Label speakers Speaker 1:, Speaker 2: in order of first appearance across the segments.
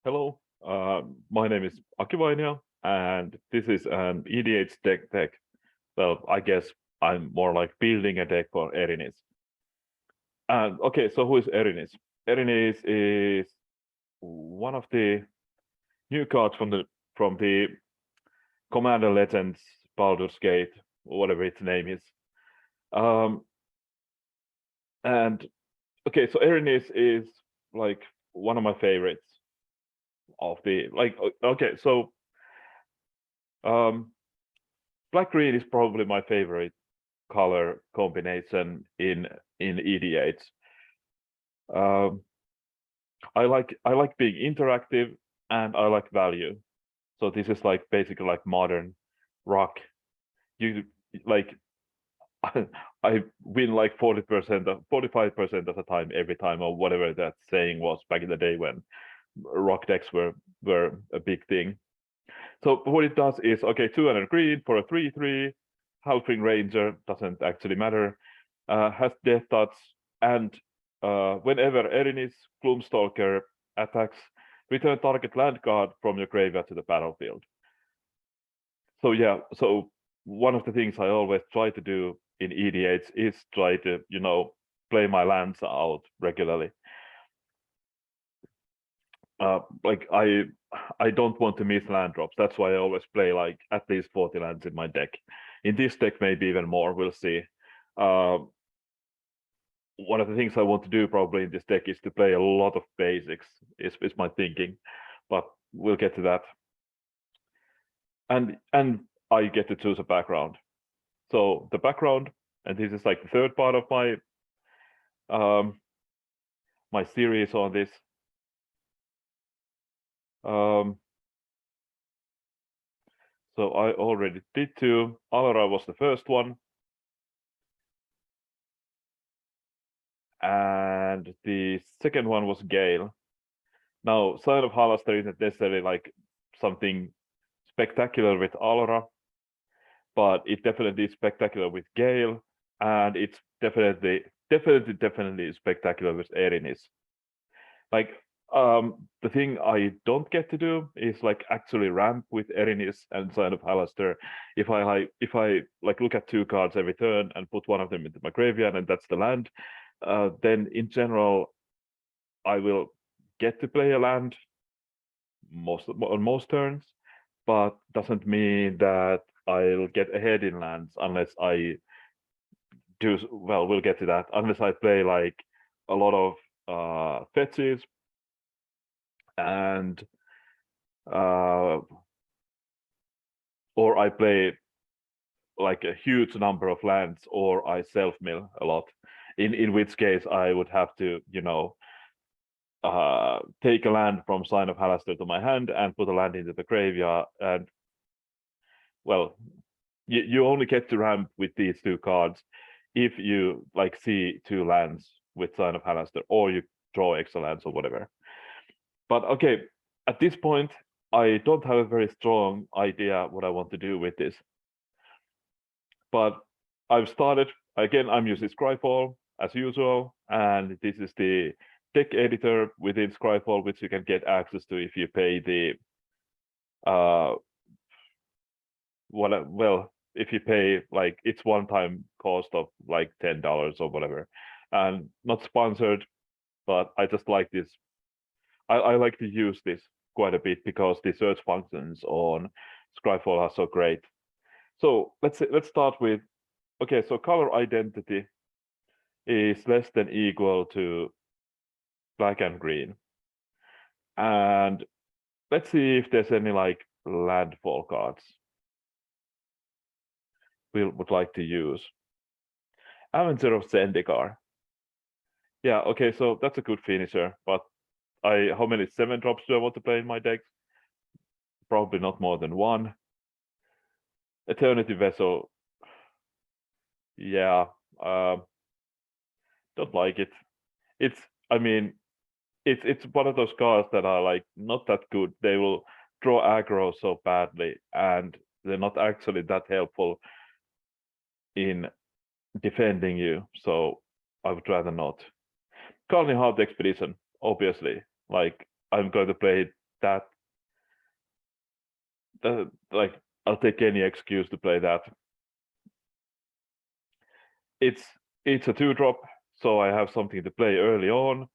Speaker 1: Hello, my name is Akivainio, and this is an EDH deck. Well, I guess I'm more like building a deck for Erinis. And okay, so who is Erinis? Erinis is one of the new cards from the Commander Legends Baldur's Gate, whatever its name is. Um, and okay, so Erinis is like one of my favorites of the like. Okay, so um, black green is probably my favorite color combination in EDH. Um, I like being interactive and I like value. So this is like basically like modern rock. You like I win like 40% of 45% of the time every time or whatever that saying was back in the day when rock decks were a big thing. So what it does is okay, 200 green for a 3/3, Halfling Ranger doesn't actually matter, has death touch, and whenever Erinis Gloomstalker attacks, return target land card from your graveyard to the battlefield. So yeah, so one of the things I always try to do in EDH is try to play my lands out regularly. Like I don't want to miss land drops. That's why I always play like at least 40 lands in my deck. In this deck, maybe even more. We'll see. Uh, one of the things I want to do probably in this deck is to play a lot of basics. Is my thinking, but we'll get to that. And I get to choose a background. So the background, and this is like the third part of um my series on this. Um, so I already did two. Alara was the first one. And the second one was Gale. Now, Scion of Halaster isn't necessarily like something spectacular with Alara, but it definitely is spectacular with Gale, and it's definitely spectacular with Erinis. Like, the thing I don't get to do is like actually ramp with Erinis and Scion of Halaster. If I like look at two cards every turn and put one of them into my graveyard and that's the land, then in general I will get to play a land on most turns, but doesn't mean that I'll get ahead in lands unless I do well. We'll get to that unless I play like a lot of fetches and uh, or I play like a huge number of lands, or I self mill a lot. In which case I would have to take a land from Sign of Halaster to my hand and put a land into the graveyard. And well, you only get to ramp with these two cards if you like see two lands with Sign of Halaster, or you draw extra lands or whatever. But okay, at this point, I don't have a very strong idea what I want to do with this. But I've started again. I'm using Scryfall as usual, and this is the deck editor within Scryfall, which you can get access to if you pay the if you pay like its one-time cost of like $10 or whatever. And not sponsored, but I just like this. I like to use this quite a bit because the search functions on Scryfall are so great. So let's start with okay, so color identity is less than equal to black and green. And let's see if there's any like landfall cards we would like to use. Avenger of Zendikar. Yeah, okay, so that's a good finisher, but how many 7-drops do I want to play in my decks? Probably not more than one. Eternity Vessel. Yeah, don't like it. It's I mean, it's one of those cards that are like not that good. They will draw aggro so badly, and they're not actually that helpful in defending you. So I would rather not. Carney Heart Expedition, obviously. Like I'm going to play it that like I'll take any excuse to play that. It's a 2-drop, so I have something to play early on,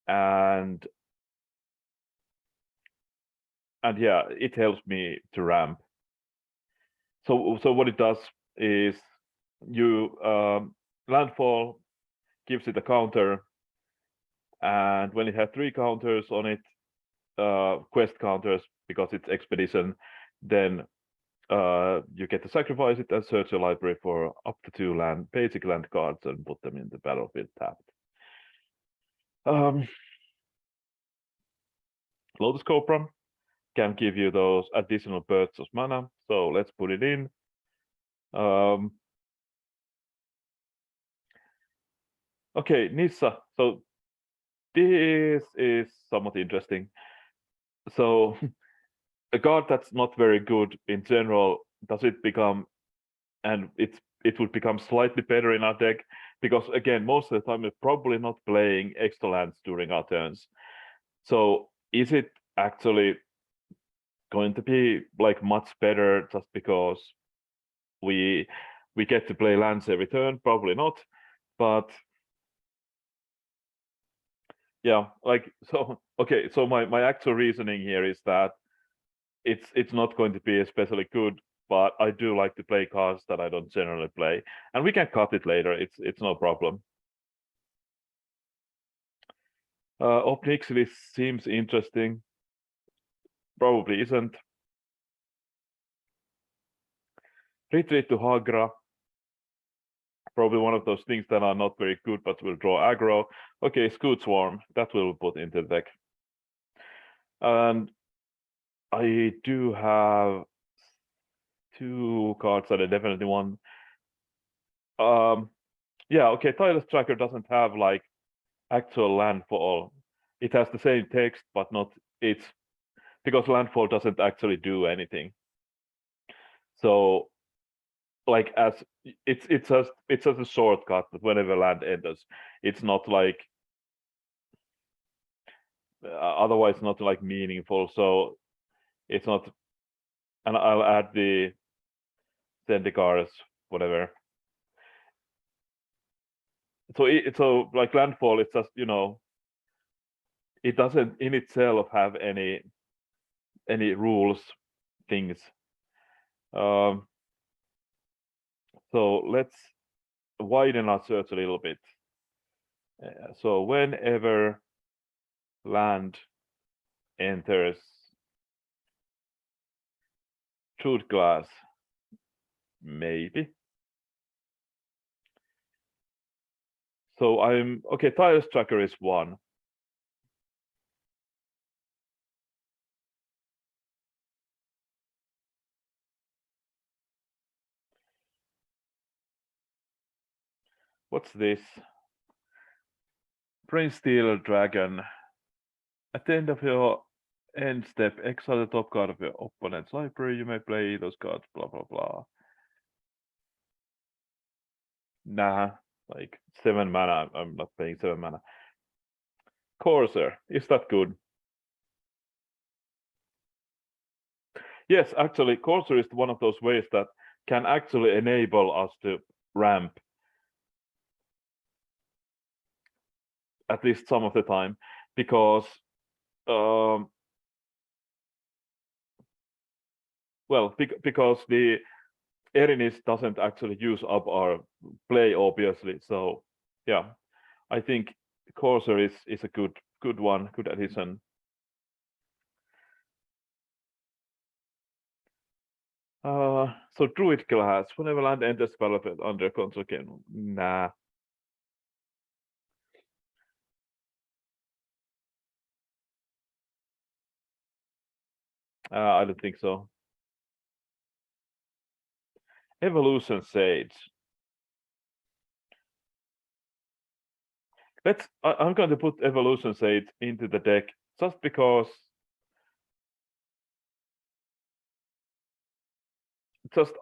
Speaker 1: and yeah, it helps me to ramp. So what it does is you landfall gives it a counter, and when it has 3 counters on it, quest counters, because it's expedition, then you get to sacrifice it and search your library for up to 2 basic land cards and put them in the battlefield tapped. Lotus Cobra can give you those additional bursts of mana, so let's put it in. Okay, Nissa. So this is somewhat interesting. So a card that's not very good in general, does it become, and it would become slightly better in our deck, because again, most of the time we're probably not playing extra lands during our turns. So is it actually going to be like much better just because we get to play lands every turn? Probably not, but yeah, like, so okay, so my actual reasoning here is that it's not going to be especially good, but I do like to play cards that I don't generally play, and we can cut it later. It's no problem. Obnixily seems interesting. Probably isn't. Retreat to Hagra. Probably one of those things that are not very good, but will draw aggro. Okay, Scoot Swarm. That will put into the deck. And I do have 2 cards that I definitely want. Yeah, okay, Tireless Tracker doesn't have like actual landfall. It has the same text, but not it's because landfall doesn't actually do anything. So like as it's just a shortcut, but whenever land enters, it's not like otherwise not like meaningful. So it's not, and I'll add the Zendikars, whatever. So so like landfall, it's just, you know, it doesn't in itself have any rules things. So let's widen our search a little bit. So whenever land enters Truth Glass, maybe. So I'm okay. Tireless Tracker is 1. What's this? Brain Stealer Dragon. At the end of your end step, exile the top card of your opponent's library. You may play those cards, blah, blah, blah. Nah, like 7 mana. I'm not paying 7 mana. Corsair, is that good? Yes, actually, Corsair is one of those ways that can actually enable us to ramp at least some of the time, because well, because the Erinis doesn't actually use up our play, obviously. So yeah, I think Corsair is a good one, good addition. So Druid Glass, whenever land enters battlefield under control game. Nah. I don't think so. Evolution Sage. I'm going to put Evolution Sage into the deck just because. Just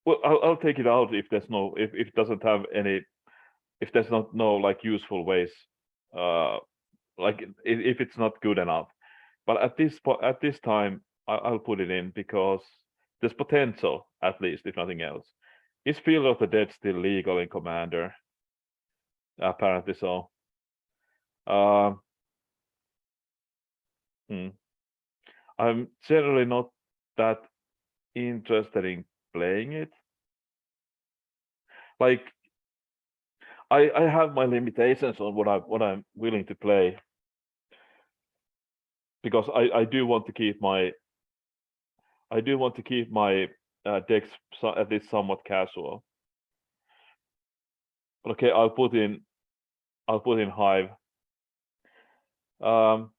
Speaker 1: well, I'll take it out if there's no if it doesn't have any, if there's no like useful ways, like if it's not good enough. But at this time, I'll put it in because there's potential, at least, if nothing else. Is Field of the Dead still legal in Commander? Apparently so. I'm generally not that interested in playing it. Like, I have my limitations on what I'm willing to play, because I do want to keep my decks at least somewhat casual. But okay, I'll put in Hive. And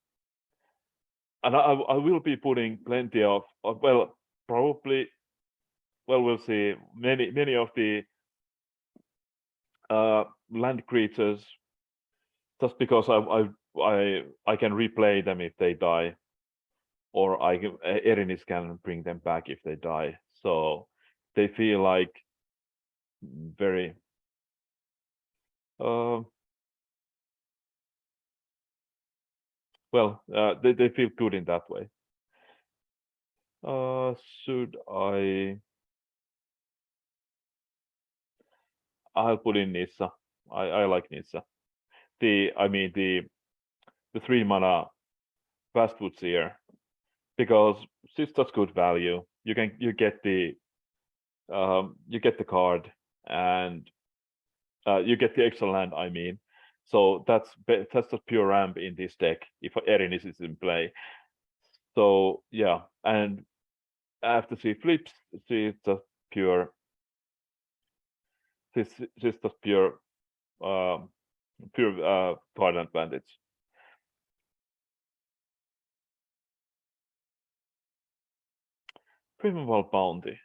Speaker 1: I will be putting plenty of well, probably, well, we'll see, many of the land creatures, just because I can replay them if they die, or Erinis can bring them back if they die. So they feel like very well, they feel good in that way. Should I'll put in Nissa. I like Nissa. The 3-mana Fastwood Seer, because she's just good value. You get the card, and you get the extra land. So that's just pure ramp in this deck if Erinis is in play. So yeah, and after she flips, she's just pure. She's just pure card advantage. Primeval Bounty.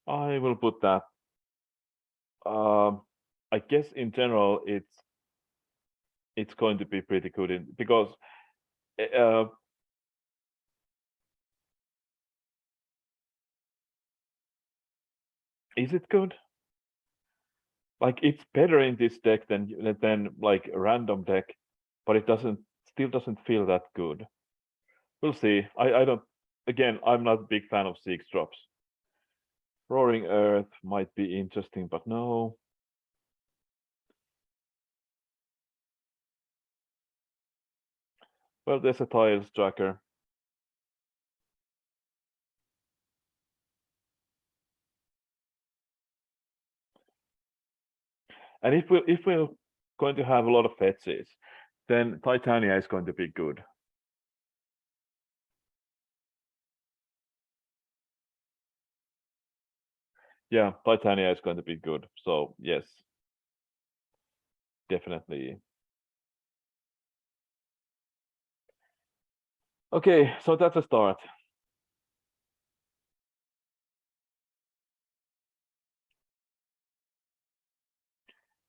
Speaker 1: I will put that. I guess in general it's going to be pretty good because is it good? Like, it's better in this deck than like a random deck, but it still doesn't feel that good. We'll see. I don't. Again, I'm not a big fan of 6 drops. Roaring Earth might be interesting, but no. Well, there's a Tiles Tracker. And if we're going to have a lot of fetches, then Titania is going to be good. Yeah, Titania is going to be good. So yes, definitely. Okay, so that's a start.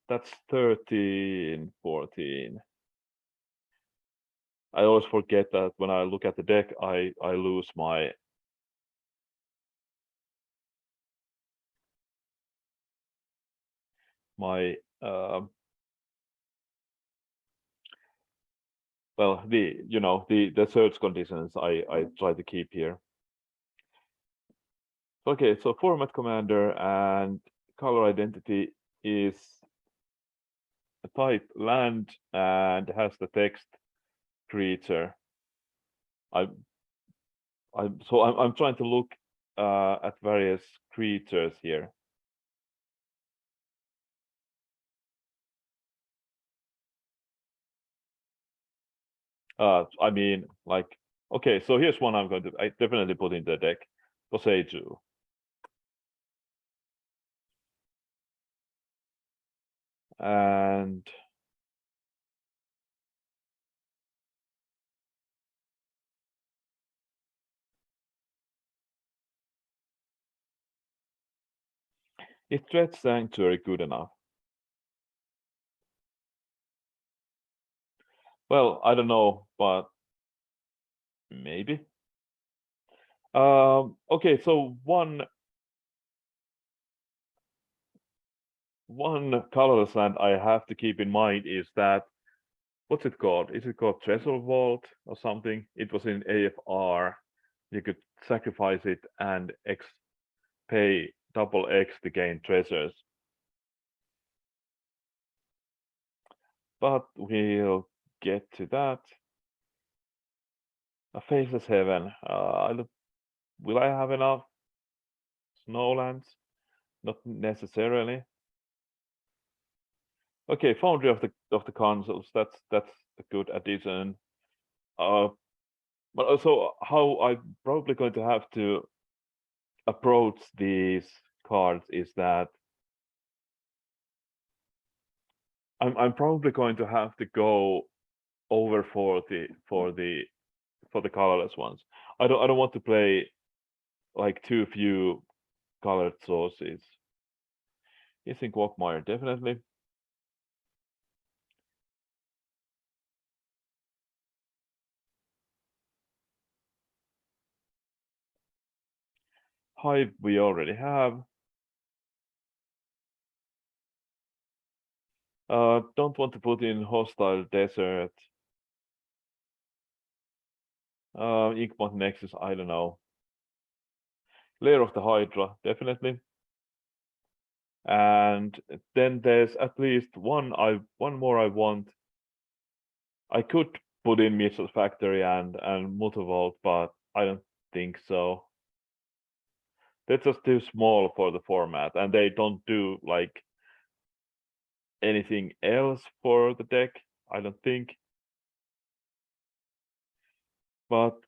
Speaker 1: That's 13, 14. I always forget that when I look at the deck, I lose my well, the search conditions I try to keep here. Okay, so format commander and color identity is a type land and has the text creature. I'm trying to look at various creatures here. Like, okay, so here's one I definitely put in the deck. Boseiju. And is Dread Sanctuary good enough? Well, I don't know, but maybe. Okay, so one colorless land I have to keep in mind is that what's it called? Is it called Treasure Vault or something? It was in AFR. You could sacrifice it and pay double X to gain treasures. But we'll get to that. A Faceless Heaven. Will I have enough Snowlands? Not necessarily. Okay, Foundry of the Consoles. That's a good addition. But also how I'm probably going to have to approach these cards is that I'm probably going to have to go over 40 for the colorless ones. I don't want to play like too few colored sources. You think Walkmire definitely. Hive we already have. Don't want to put in Hostile Desert. Inkmont Nexus, I don't know. Lair of the Hydra, definitely. And then there's at least one more I want. I could put in Missile Factory and Mutovolt, but I don't think so. They're just too small for the format, and they don't do like anything else for the deck, I don't think. But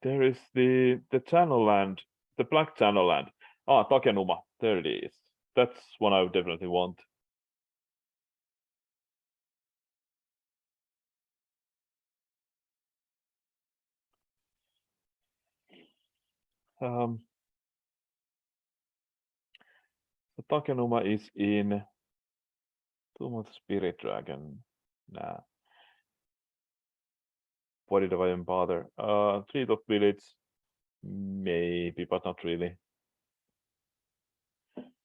Speaker 1: there is the channel land, the black channel land. Takenuma, there it is. That's one I would definitely want. The Takenuma is in Tomb of the Spirit Dragon. Nah. Why did I even bother? Treat of Village, maybe, but not really.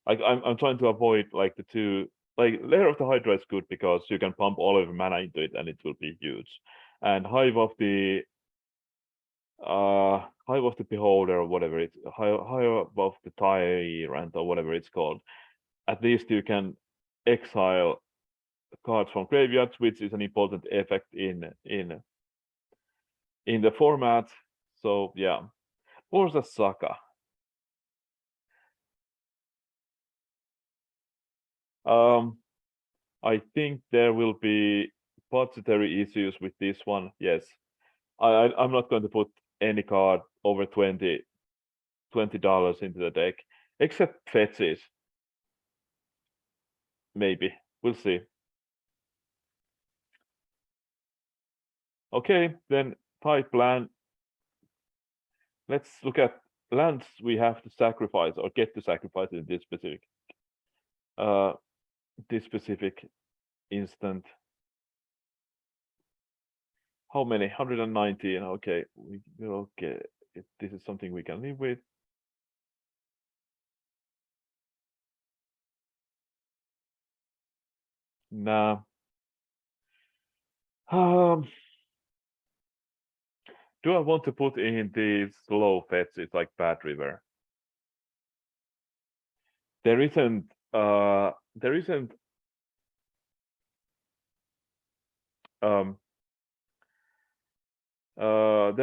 Speaker 1: I'm trying to avoid like the two. Like Lair of the Hydra is good because you can pump all of your mana into it and it will be huge. And Hive of the Beholder or whatever it's Hive of the Tyrant or whatever it's called. At least you can exile cards from graveyards, which is an important effect in the format. So yeah. Urza Saka. I think there will be budgetary issues with this one. Yes, I'm not going to put any card over $20 into the deck, except fetches. Maybe we'll see. Okay, then type land. Let's look at lands we have to sacrifice or get to sacrifice in this specific instant. How many? 119. Okay, we will get it. This is something we can live with. Nah. Do I want to put in these slow fetches like Bad River? There isn't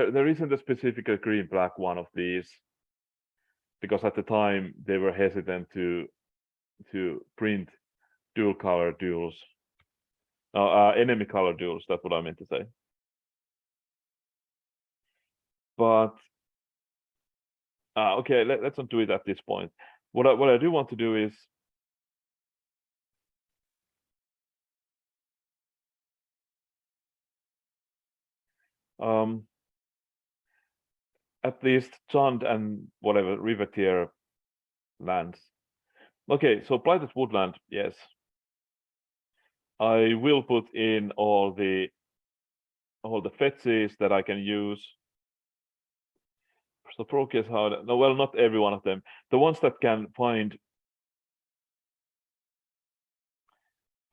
Speaker 1: there isn't a specific green black one of these, because at the time they were hesitant to print dual color duels. Enemy color duels, that's what I meant to say. But okay, let's not do it at this point. What I do want to do is at least Chand and whatever river tier lands. Okay, so Blighted Woodland, yes. I will put in all the fetches that I can use. So Procase hard. No, well, not every one of them. The ones that can find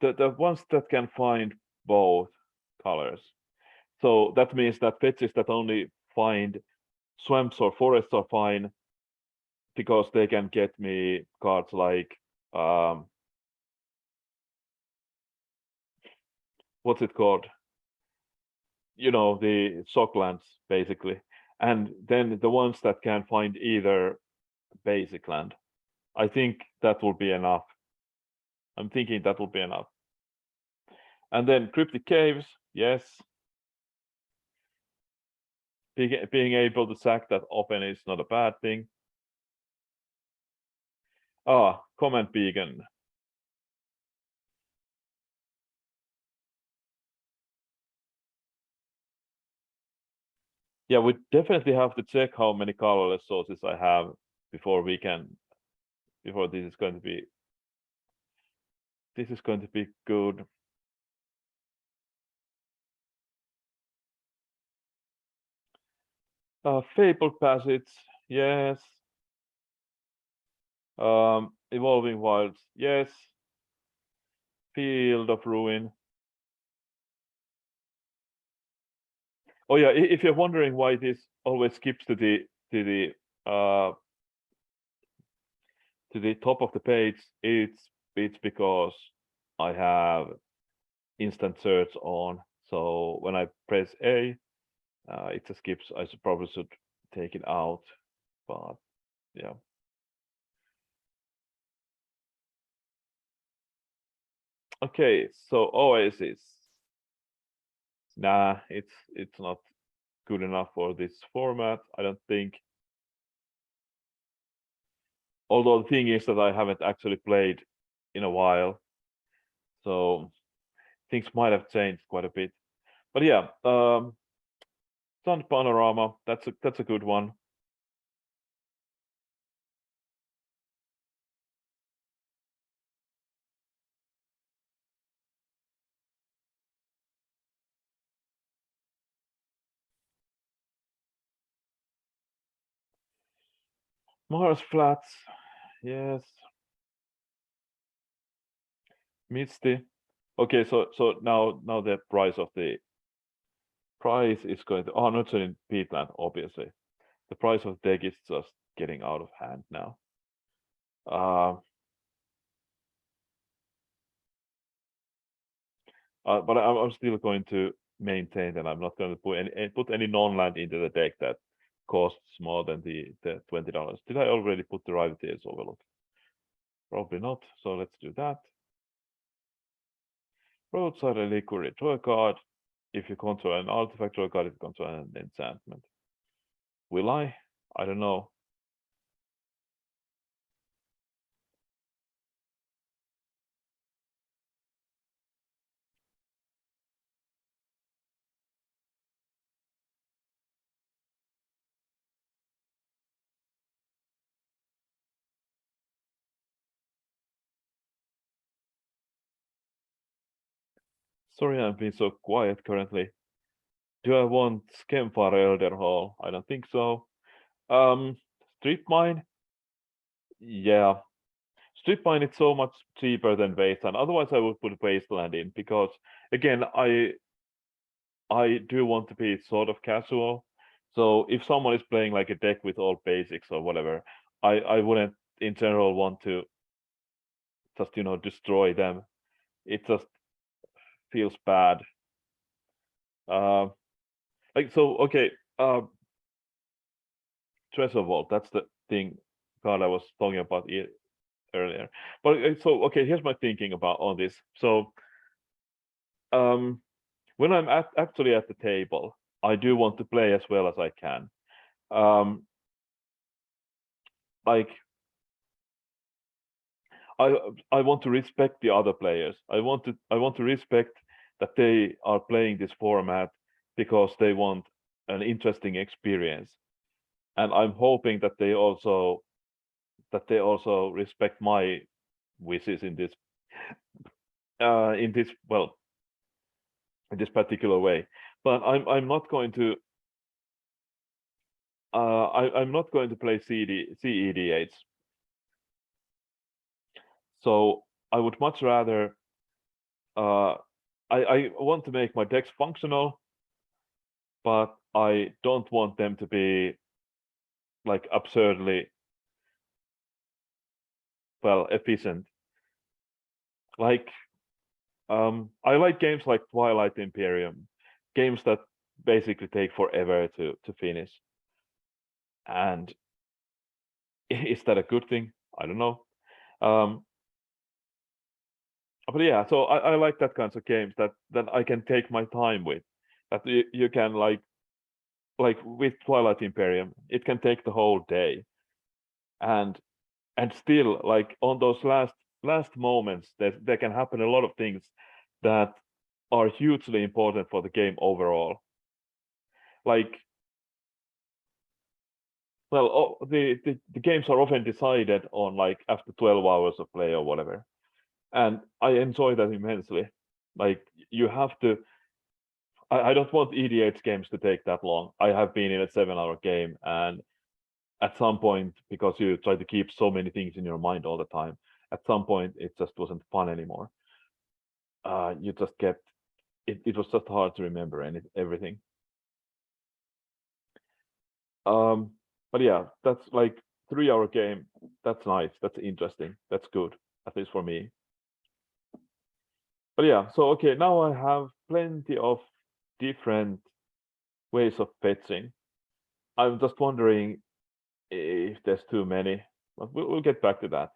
Speaker 1: the ones that can find both colors. So that means that fetches that only find swamps or forests are fine because they can get me cards like what's it called? You know, the socklands basically. And then the ones that can find either basic land. I think that will be enough. I'm thinking that will be enough. And then cryptic caves, yes. Being able to sack that often is not a bad thing. Command beacon. Yeah, we definitely have to check how many colorless sources I have before this is going to be good. Fabled Passage, yes. Evolving Wilds, yes. Field of Ruin. Oh yeah, if you're wondering why this always skips to the top of the page, it's because I have instant search on. So when I press A, it just skips. I probably should take it out, but yeah. Okay, so Oasis. Nah, it's not good enough for this format, I don't think. Although the thing is that I haven't actually played in a while, so things might have changed quite a bit. But yeah, Sun Panorama, that's a good one. Mars Flats, yes. Misty. Okay, so now the price is going to not in peatland, obviously. The price of deck is just getting out of hand now. But I'm still going to maintain that I'm not going to put any non-land into the deck that costs more than the $20. Did I already put the Riveteers Overlook? Probably not, so let's do that. Roadside Reliquary, draw a card if you control an artifact, draw a card if you control an enchantment. Will I? I don't know. Sorry I'm being so quiet currently. Do I want Skemfar Elder Hall? I don't think so. Strip Mine? Yeah. Strip Mine is so much cheaper than Wasteland. Otherwise I would put Wasteland in because again I do want to be sort of casual. So if someone is playing like a deck with all basics or whatever, I wouldn't in general want to just destroy them. It just feels bad. Like so okay, Treasure Vault, that's the thing card I was talking about earlier. But so okay, here's my thinking about all this. So when I'm actually at the table, I do want to play as well as I can. Like I want to respect the other players. I want to respect that they are playing this format because they want an interesting experience, and I'm hoping that they also respect my wishes in this well in this particular way. But I'm not going to I'm not going to play CEDH. So I would much rather I want to make my decks functional, but I don't want them to be like absurdly well efficient. Like I like games like Twilight Imperium, games that basically take forever to finish. And is that a good thing? I don't know. But yeah, so I like that kinds of games that I can take my time with. That you can like with Twilight Imperium, it can take the whole day, and still like on those last moments, there can happen a lot of things that are hugely important for the game overall. Like, well, the games are often decided on like after 12 hours of play or whatever, and I enjoy that immensely. Like you have to. I don't want EDH games to take that long. I have been in a 7-hour game, and at some point, because you try to keep so many things in your mind all the time, at some point it just wasn't fun anymore. You just kept it was just hard to remember everything. But yeah, that's like 3-hour game. That's nice. That's interesting. That's good, at least for me. But yeah, so okay, now I have plenty of different ways of fetching. I'm just wondering if there's too many, but we'll get back to that.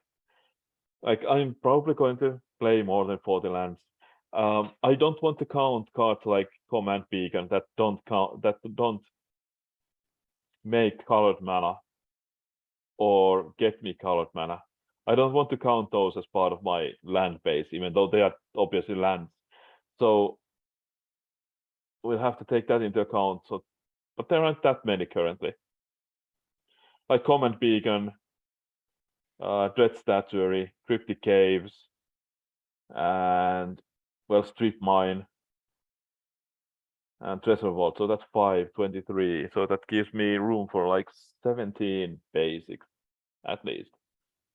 Speaker 1: Like I'm probably going to play more than 40 lands. I don't want to count cards like Command Beacon that don't make colored mana or get me colored mana. I don't want to count those as part of my land base, even though they are obviously lands. So we'll have to take that into account. So, but there aren't that many currently. Like Command Beacon, Dread Statuary, Cryptic Caves, and well, Strip Mine and Treasure Vault. So that's 523. So that gives me room for like 17 basics at least.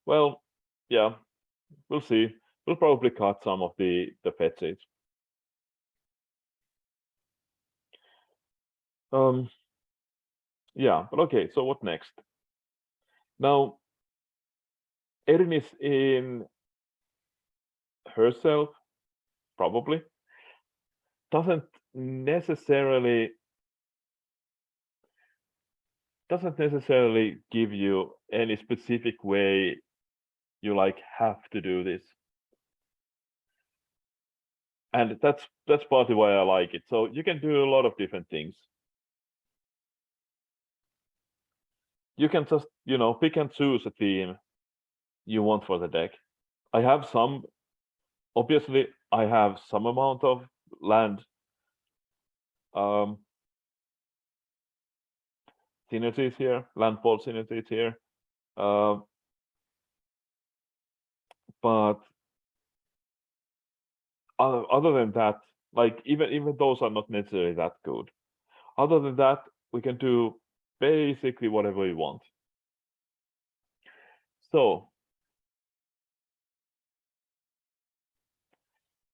Speaker 1: Well, yeah, we'll see. We'll probably cut some of the fetches. Yeah, but okay, so what next? Now, Erinis in herself probably doesn't necessarily give you any specific way you like have to do this. And that's partly why I like it. So you can do a lot of different things. You can just, pick and choose a theme you want for the deck. I have obviously I have some amount of land synergies here, landfall synergies here. But other than that, like even those are not necessarily that good. Other than that, we can do basically whatever we want. So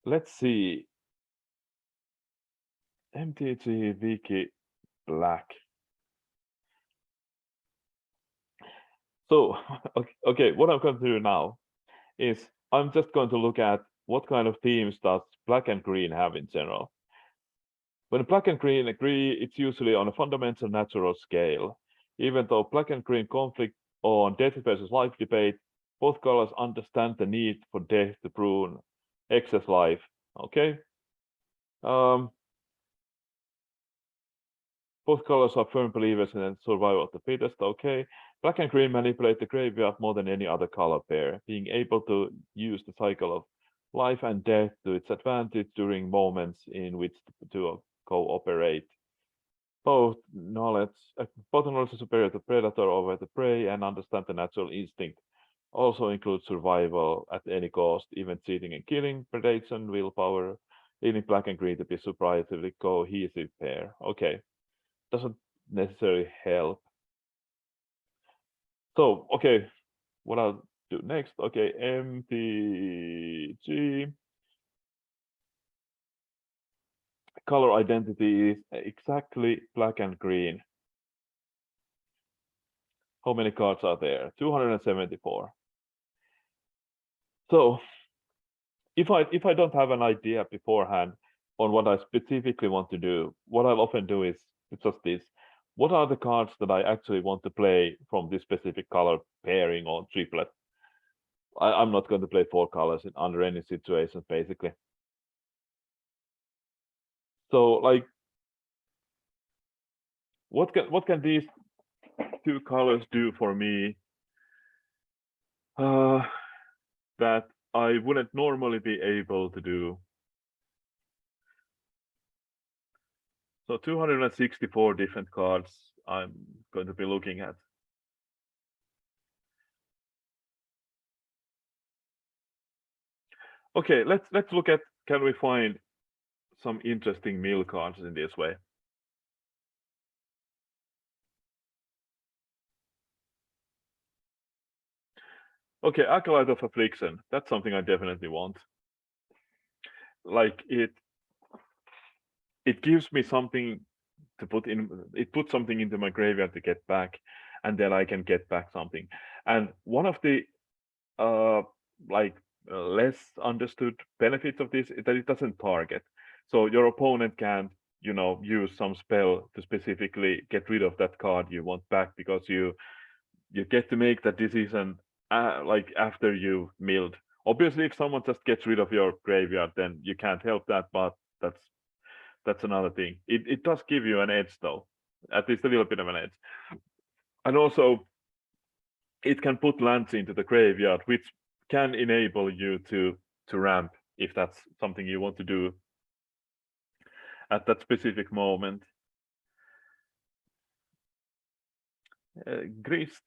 Speaker 1: let's see. MTG Wiki Black. So okay, what I'm going to do now is I'm just going to look at what kind of themes does black and green have in general. When black and green agree, it's usually on a fundamental natural scale. Even though black and green conflict on death versus life debate, both colors understand the need for death to prune excess life. Okay. Both colors are firm believers in the survival of the fittest. Okay. Black and green manipulate the graveyard more than any other color pair, being able to use the cycle of life and death to its advantage during moments in which the two cooperate. Both knowledge is superior to predator over the prey and understand the natural instinct. Also includes survival at any cost, even cheating and killing, predation, willpower, leaving black and green to be surprisingly cohesive pair. Okay. Doesn't necessarily help. So, okay, what I'll do next. Okay, MTG. color identity is exactly black and green. How many cards are there? 274. So if I don't have an idea beforehand on what I specifically want to do, what I'll often do is just this. What are the cards that I actually want to play from this specific color pairing or triplet? I'm not going to play 4 colors under any situations, basically. So, like, what can these 2 colors do for me that I wouldn't normally be able to do? So 264 different cards I'm going to be looking at. Okay, let's look at, can we find some interesting mill cards in this way? Okay, Acolyte of Affliction. That's something I definitely want. Like it gives me something to put in. It puts something into my graveyard to get back, and then I can get back something. And one of the less understood benefits of this is that it doesn't target. So your opponent can't, use some spell to specifically get rid of that card you want back, because you get to make that decision like after you milled. Obviously, if someone just gets rid of your graveyard, then you can't help that, but that's another thing. It does give you an edge, though, at least a little bit of an edge. And also, it can put lands into the graveyard, which can enable you to ramp if that's something you want to do at that specific moment. Grist.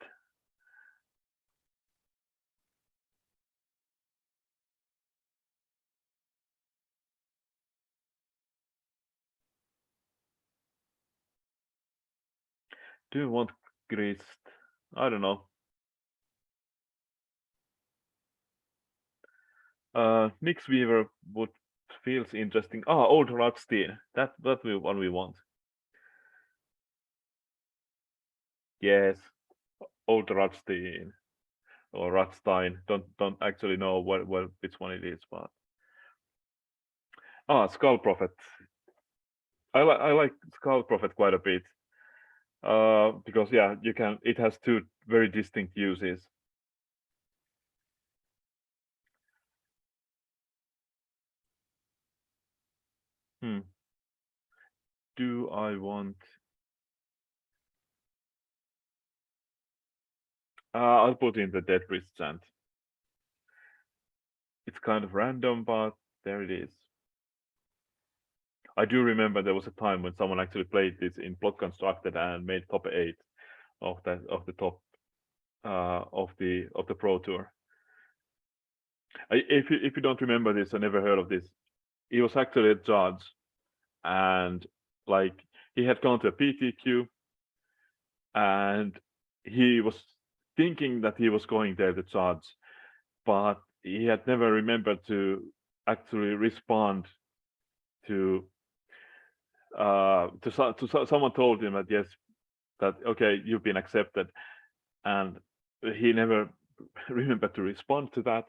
Speaker 1: Do you want Grist? I don't know. Nyx Weaver would feels interesting. Old Radstein. That's one we want. Yes, Old Radstein or Radstein. Don't actually know which one it is, but Skull Prophet. I like Skull Prophet quite a bit. Because yeah, it has 2 very distinct uses. Do I want? I'll put in the Dead Priest Chant. It's kind of random, but there it is. I do remember there was a time when someone actually played this in Plot Constructed and made top 8 of the top of the Pro Tour. If you don't remember this, I never heard of this. He was actually a judge, and like he had gone to a PTQ, and he was thinking that he was going there to judge, but he had never remembered to actually respond to someone told him that yes, that okay, you've been accepted, and he never remembered to respond to that.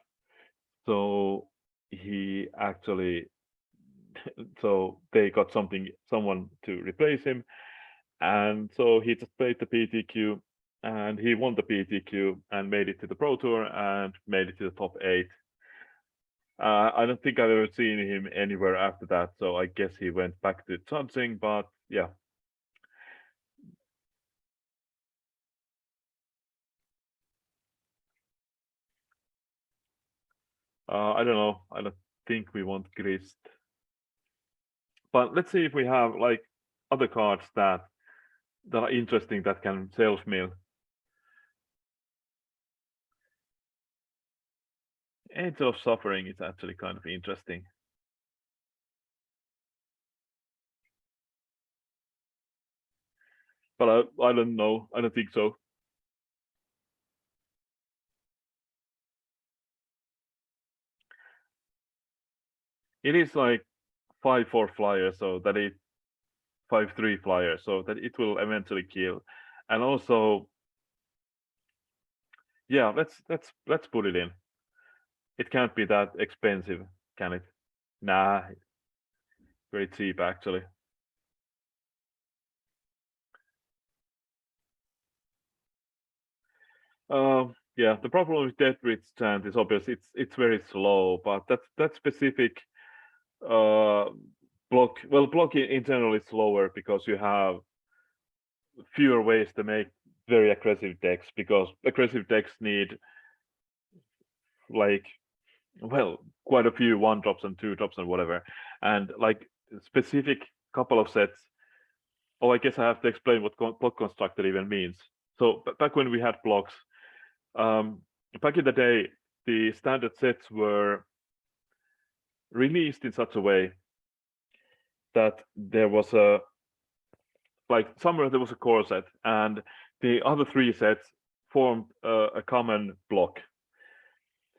Speaker 1: So he actually, so they got someone to replace him, and so he just played the PTQ, and he won the PTQ and made it to the Pro Tour and made it to the top 8. I don't think I've ever seen him anywhere after that, so I guess he went back to judging, but yeah. I don't know. I don't think we want Grist. But let's see if we have like other cards that are interesting that can self-mill. Age of Suffering is actually kind of interesting. But I don't know. I don't think so. It is like 5/4 flyer, so that it 5/3 flyer, so that it will eventually kill. And also, yeah, let's put it in. It can't be that expensive, can it? Nah, very cheap actually. Yeah, the problem with Death Bridge Chant is obvious. It's very slow, but that specific uh block. Well, block in general is slower because you have fewer ways to make very aggressive decks, because aggressive decks need like, well, quite a few 1-drops and 2-drops and whatever, and like specific couple of sets. Oh, I guess I have to explain what block constructor even means. So back when we had blocks, back in the day, the standard sets were released in such a way that there was a, like, somewhere there was a core set, and the other 3 sets formed a common block.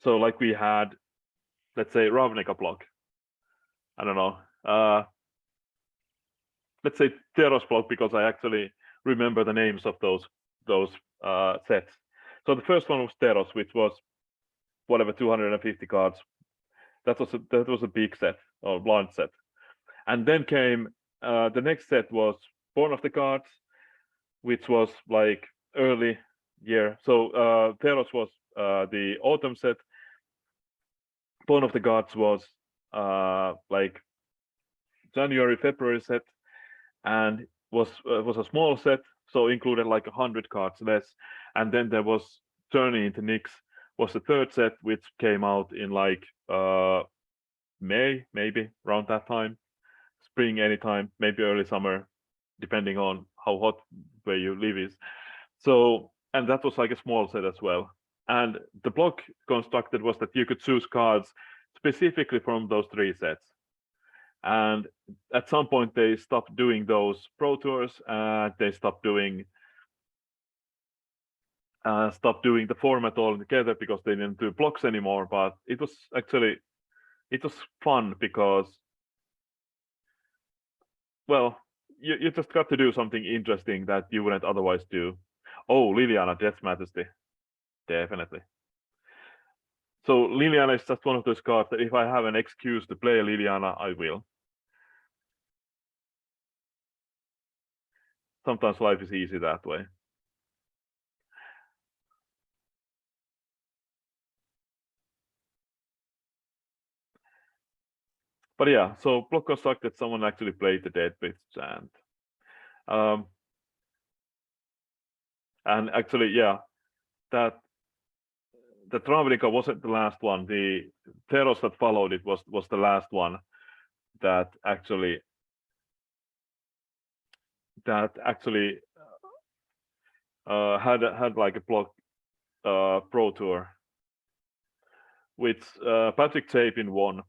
Speaker 1: So like we had, let's say, Ravnica block. I don't know. Let's say Theros block, because I actually remember the names of those sets. So the first one was Theros, which was whatever 250 cards. That was a big set, or large set. And then came the next set was Born of the Gods, which was like early year. So Theros was the autumn set. Born of the Gods was like January, February set, and was a small set, so included like 100 cards less. And then there was Journey into Nyx, was the third set, which came out in like May, maybe around that time, spring anytime, maybe early summer, depending on how hot where you live is. So, and that was like a small set as well. And the block constructed was that you could choose cards specifically from those 3 sets. And at some point they stopped doing those pro tours, and they stopped doing the format altogether because they didn't do blocks anymore. But it was fun because, well, you just got to do something interesting that you wouldn't otherwise do. Oh, Liliana, Death Majesty, definitely. So Liliana is just one of those cards that if I have an excuse to play Liliana, I will. Sometimes life is easy that way. But yeah, so block constructed, someone actually played the Dead Bridge Chant. And actually, yeah, that Ravnica wasn't the last one. The Theros that followed it was the last one that actually had like a block pro tour, which Patrick Chapin won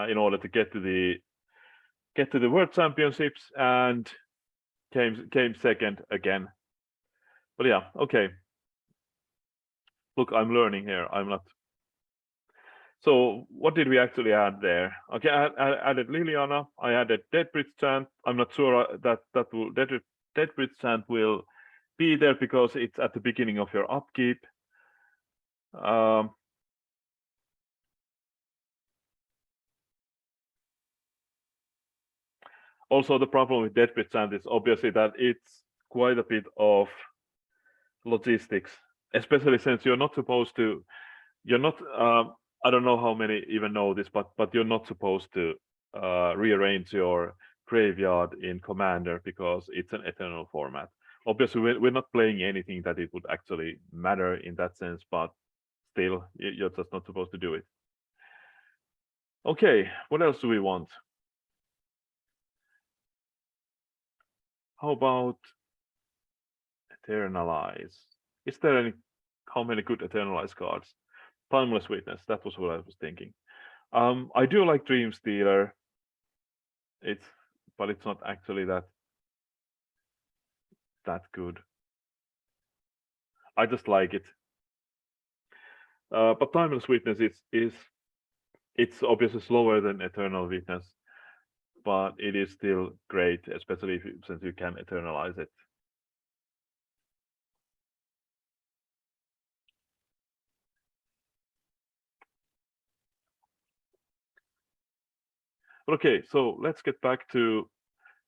Speaker 1: in order to get to the World Championships, and came second again. But yeah, okay. Look, I'm learning here. I'm not. So what did we actually add there? Okay, I added Liliana. I added Dead Bridge Chant. I'm not sure that Dead Bridge Chant will be there because it's at the beginning of your upkeep. Also, the problem with Dead Bridge Chant is obviously that it's quite a bit of logistics, especially since you're not supposed to. You're not. I don't know how many even know this, but you're not supposed to rearrange your graveyard in Commander because it's an eternal format. Obviously, we're not playing anything that it would actually matter in that sense, but still, you're just not supposed to do it. Okay, what else do we want? How about Eternalize? Is there any? How many good Eternalize cards? Timeless Witness. That was what I was thinking. I do like Dream Stealer. But it's not actually that good. I just like it. But Timeless Witness it's obviously slower than Eternal Witness. but it is still great, especially since you can eternalize it. Okay, so let's get back to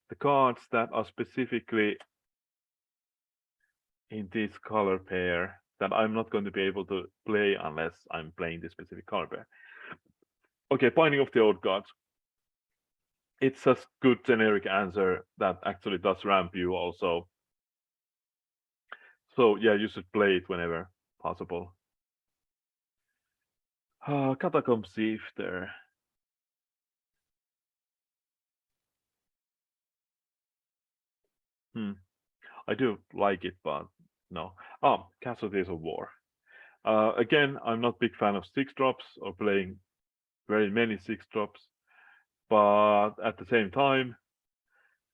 Speaker 1: the cards that are specifically in this color pair that I'm not going to be able to play unless I'm playing this specific color pair. Okay, Binding of the Old Gods. It's a good generic answer that actually does ramp you also. So yeah, you should play it whenever possible. Catacomb Sifter. I do like it, but no. Casualties of War. Again, I'm not big fan of 6-drops or playing very many 6-drops, but at the same time,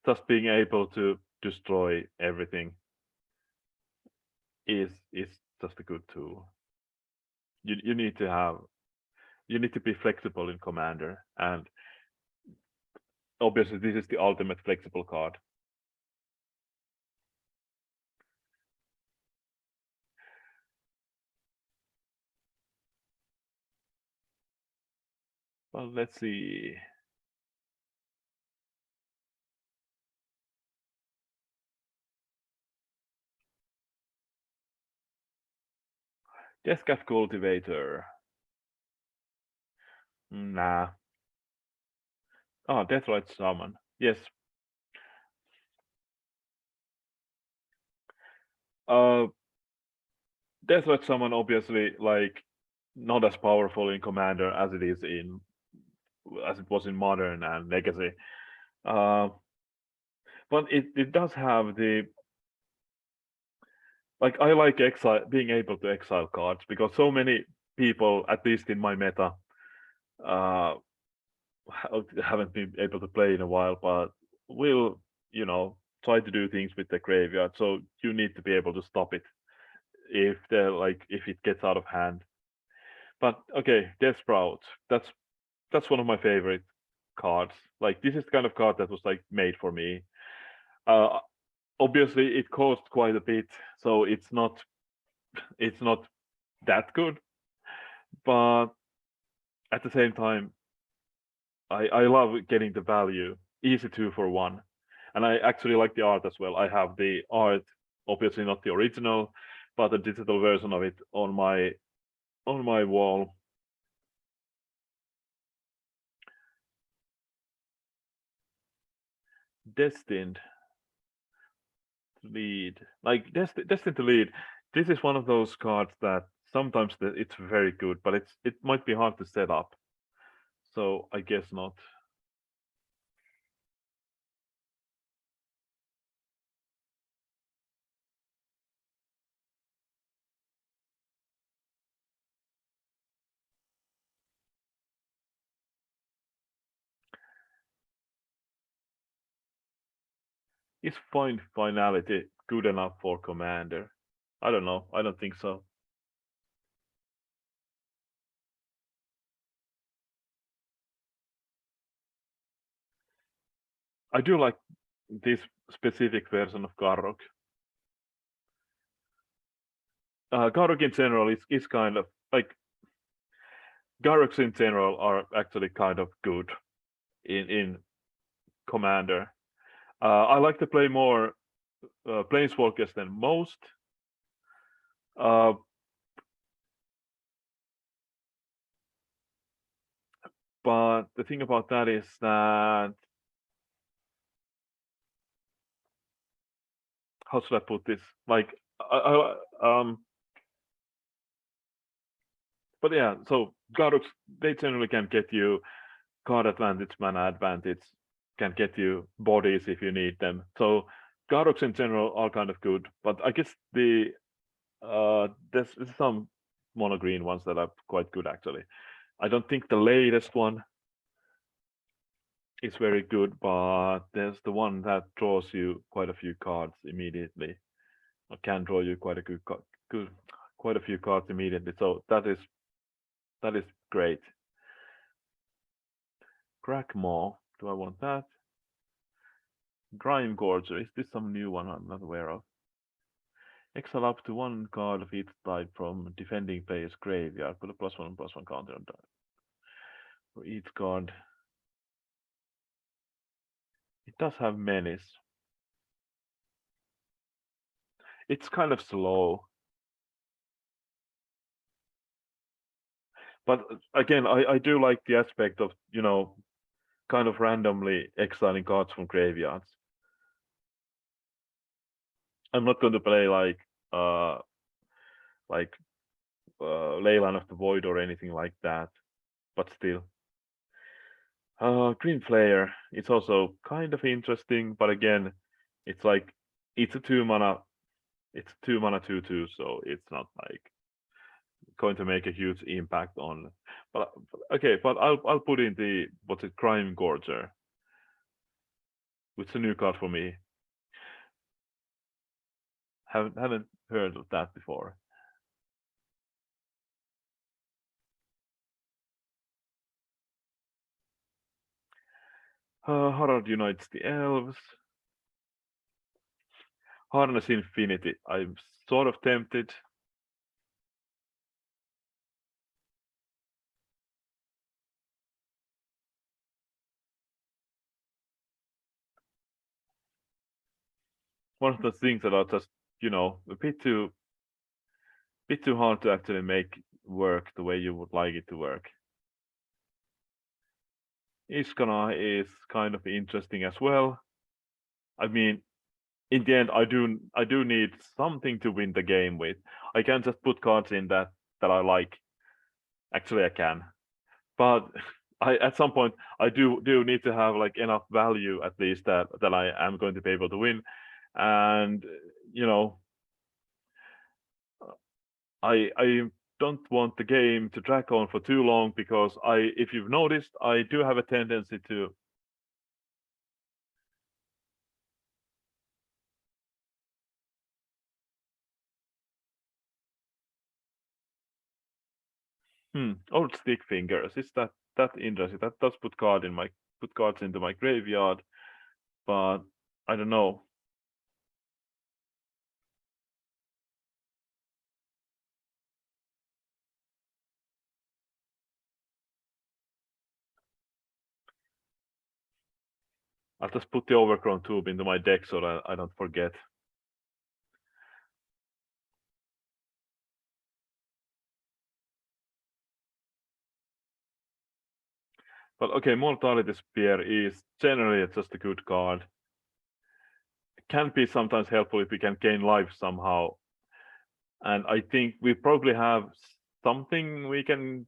Speaker 1: just being able to destroy everything is just a good tool. You need to be flexible in Commander, and obviously this is the ultimate flexible card. Well, let's see. Deathcap Cultivator. Nah. Oh, Deathrite Summon. Yes. Deathrite Summon obviously like not as powerful in Commander as it was in Modern and Legacy. But it does have the like I like being able to exile cards because so many people, at least in my meta, uh, haven't been able to play in a while, but will try to do things with the graveyard. So you need to be able to stop it if it gets out of hand. But okay, Death Sprout. That's one of my favorite cards. Like this is the kind of card that was like made for me. Uh, Obviously it cost quite a bit, so it's not that good. But at the same time, I love getting the value. Easy 2-for-1. And I actually like the art as well. I have the art, obviously not the original, but a digital version of it on my wall. Destined to lead. Like Destined to lead. This is one of those cards that sometimes it's very good, but it might be hard to set up. So I guess not. Is finality good enough for Commander? I don't know. I don't think so. I do like this specific version of Garrok. Garrok in general is kind of like Garroks in general are actually kind of good in Commander. I like to play more Planeswalkers than most. Uh, but the thing about that is that how should I put this? Like, but yeah. So Garroks they generally can get you card advantage, mana advantage, can get you bodies if you need them. So Garroks in general are kind of good, but I guess there's some mono green ones that are quite good actually. I don't think the latest one is very good, but there's the one that draws you quite a few cards immediately. Or can draw you quite a quite a few cards immediately. So that is great. Crackmaw. Do I want that? Grime Gorger. Is this some new one I'm not aware of? Exile up to one card of each type from defending player's graveyard. Put a +1/+1 counter on that. For each card. It does have menace. It's kind of slow. But again, I do like the aspect of, kind of randomly exiling cards from graveyards. I'm not going to play like Leyline of the Void or anything like that, but still. Green Flare, it's also kind of interesting, but again, it's like it's a 2-mana, it's 2-mana 2/2, so it's not like going to make a huge impact on. But okay, but I'll put in the what's it, Crime Gorger, which is a new card for me. Haven't heard of that before. Harald unites the elves. Harness Infinity. I'm sort of tempted. One of those things that are just, a bit too hard to actually make work the way you would like it to work. Ishkana is kind of interesting as well. I mean, in the end, I do need something to win the game with. I can't just put cards in that I like. Actually, I can, but at some point I do need to have like enough value at least that I am going to be able to win, and I don't want the game to drag on for too long because if you've noticed, I do have a tendency to. Old Stick Fingers. Is that interesting? That does put cards into my graveyard, but I don't know. I'll just put the Overgrown Tube into my deck so that I don't forget. But okay, Mortality Spear is generally just a good card. It can be sometimes helpful if we can gain life somehow. And I think we probably have something we can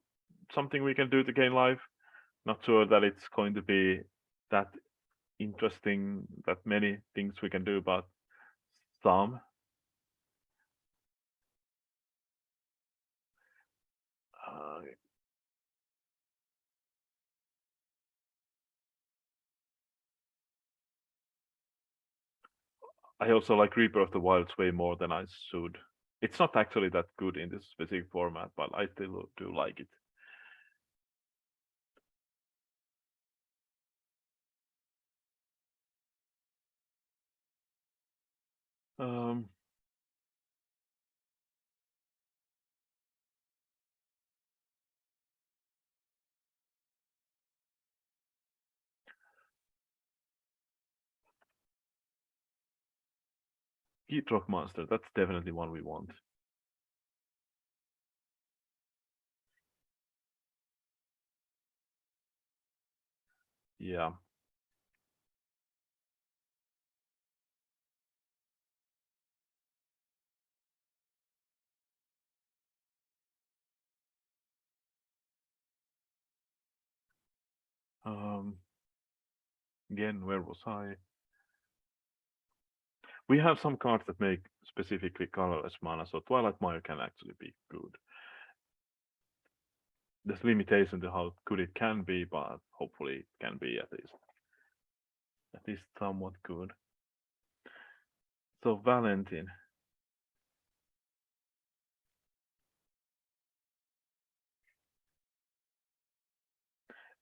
Speaker 1: do to gain life. Not sure that it's going to be that interesting, that many things we can do, but some. I also like Reaper of the Wilds way more than I should. It's not actually that good in this specific format, but I still do like it. Heat Rock Monster, that's definitely one we want. Yeah. Again, where was I? We have some cards that make specifically colorless mana, so Twilight Mire can actually be good. There's limitation to how good it can be, but hopefully it can be at least somewhat good. So Valentin.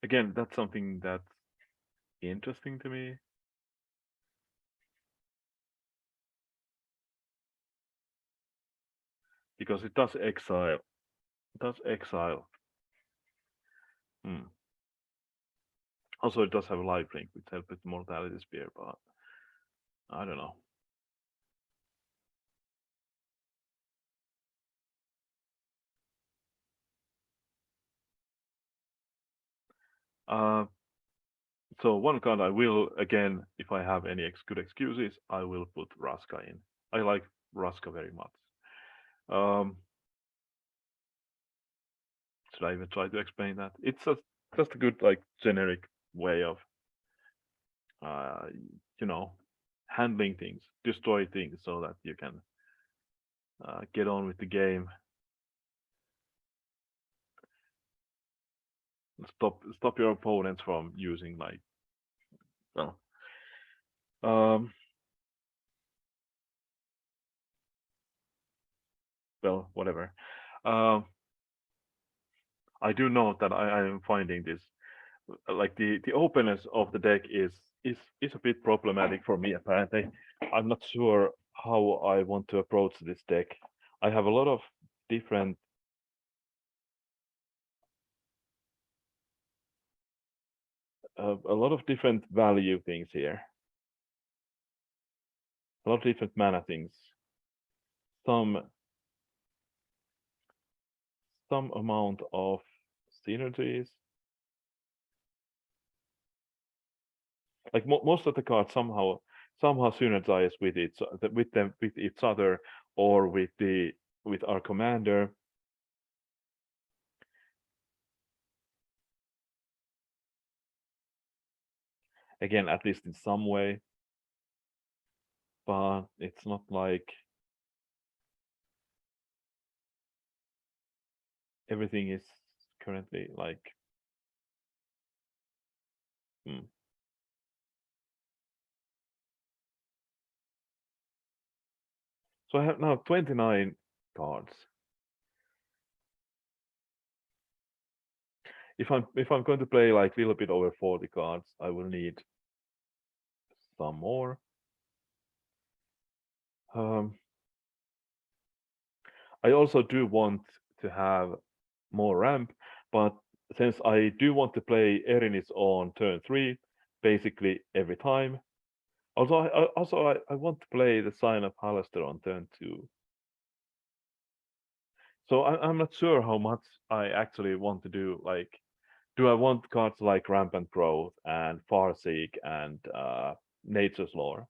Speaker 1: Again, that's something that interesting to me. Because it does exile. It does exile. Hmm. Also, it does have a lifelink, which helps with Mortality Spear, but I don't know. Uh, so one card I will, again, if I have any good excuses, I will put Raska in. I like Raska very much. Um, should I even try to explain that? It's just a good, like, generic way of, uh, you know, handling things, destroy things so that you can get on with the game. Stop your opponents from using, like, well, um, well, whatever. Um, I do know that I am finding this, like, the openness of the deck is a bit problematic for me. Apparently, I'm not sure how I want to approach this deck. I have a lot of different a lot of different value things here. A lot of different mana things. Some amount of synergies. Like most of the cards somehow synergize with it, with them, with each other, or with our commander. Again, at least in some way, but it's not like everything is currently like. Hmm. So I have now 29 cards. If I'm going to play like a little bit over 40 cards, I will need some more. Um, I also do want to have more ramp, but since I do want to play Erinis on turn 3, basically every time. Also I want to play the Scion of Halaster on turn 2. So I'm not sure how much I actually want to do. Like, do I want cards like Rampant Growth and Farseek and Nature's Lore?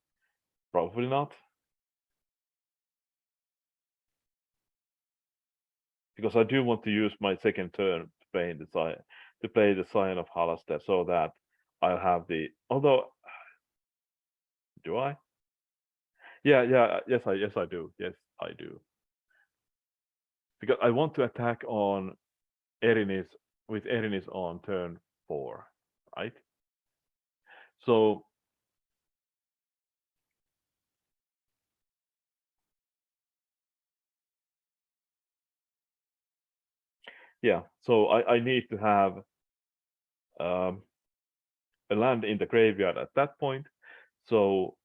Speaker 1: Probably not, because I do want to use my second turn to play the Scion of Halaster, so that I'll have the. Although, do I? Yeah, yes I do. Yes, I do. Because I want to attack on Erinis with Erinis on turn 4, right? So yeah, so I need to have um, a land in the graveyard at that point. So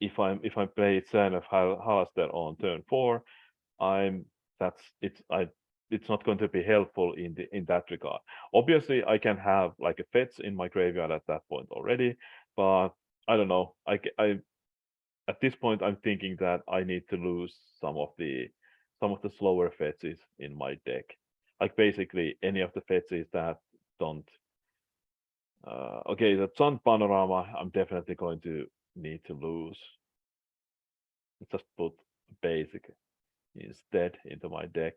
Speaker 1: if I play Scion of Halaster on turn 4, I'm that's it's not going to be helpful in that regard. Obviously, I can have like a fetch in my graveyard at that point already, but I don't know. I at this point I'm thinking that I need to lose some of the slower fetches in my deck. Like basically any of the fetches that don't. Okay, the Sun Panorama I'm definitely going to need to lose. Just put basic instead into my deck.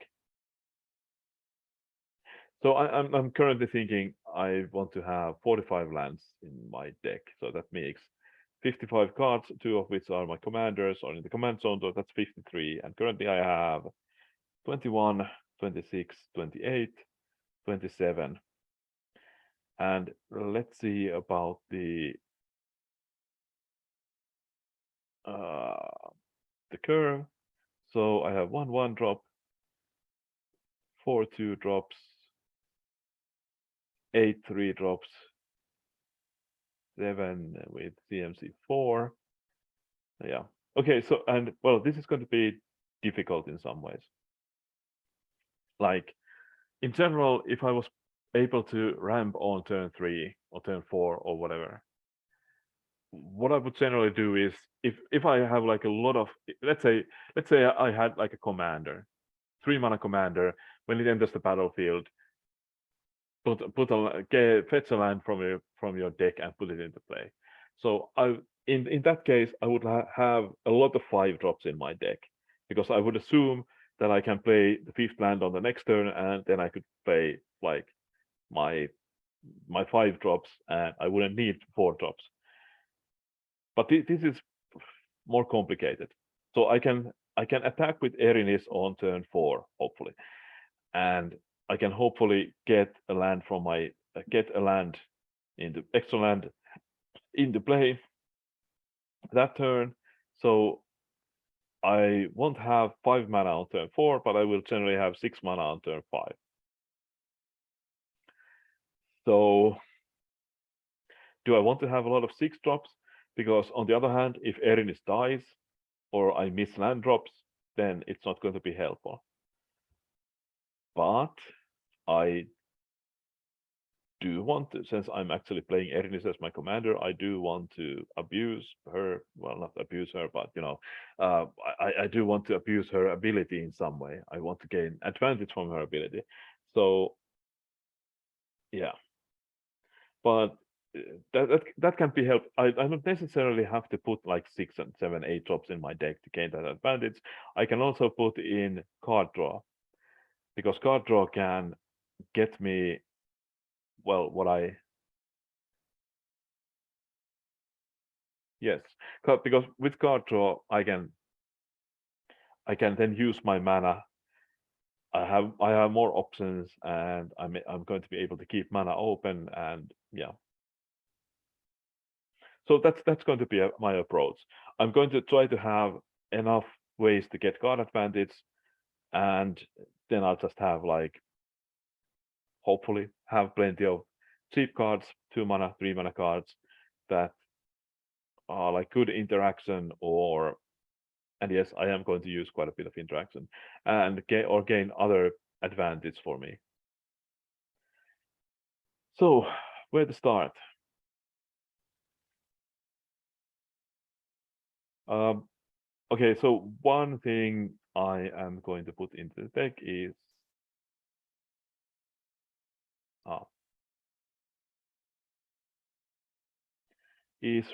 Speaker 1: So I'm currently thinking I want to have 45 lands in my deck. So that makes 55 cards, 2 of which are my commanders or in the command zone. So that's 53. And currently I have 21, 26, 28, 27. And let's see about uh, the curve. So I have 1/1 drop, 4/2 drops, 8/3 drops, 7 with CMC4. Yeah. Okay, so and well, this is going to be difficult in some ways. Like in general, if I was able to ramp on turn 3 or turn 4 or whatever, what I would generally do is if I have like a lot of let's say I had like a commander, 3-mana commander, when it enters the battlefield, fetch a land from your deck and put it into play. So in that case I would have a lot of 5-drops in my deck because I would assume that I can play the 5th land on the next turn and then I could play like my 5-drops and I wouldn't need 4-drops. But this is more complicated. So I can attack with Erinis on turn 4 hopefully, and I can hopefully get a land from my extra land into play that turn. So I won't have 5 mana on turn 4, but I will generally have 6 mana on turn 5. So do I want to have a lot of 6-drops? Because on the other hand, if Erinis dies or I miss land drops, then it's not going to be helpful. But I do want to, since I'm actually playing Erinis as my commander, I do want to abuse her. Well, not abuse her, but I do want to abuse her ability in some way. I want to gain advantage from her ability. So yeah, but that can be helped. I don't necessarily have to put like 6 and 7, 8 drops in my deck to gain that advantage. I can also put in card draw, because card draw can get me, well, yes, because with card draw I can then use my mana. I have more options, and I'm going to be able to keep mana open, and yeah. So that's going to be my approach. I'm going to try to have enough ways to get card advantage, and then I'll just have like hopefully have plenty of cheap cards, 2 mana, 3 mana cards that are like good interaction, and yes, I am going to use quite a bit of interaction and gain other advantage for me. So where to start? Okay, so one thing I am going to put into the deck is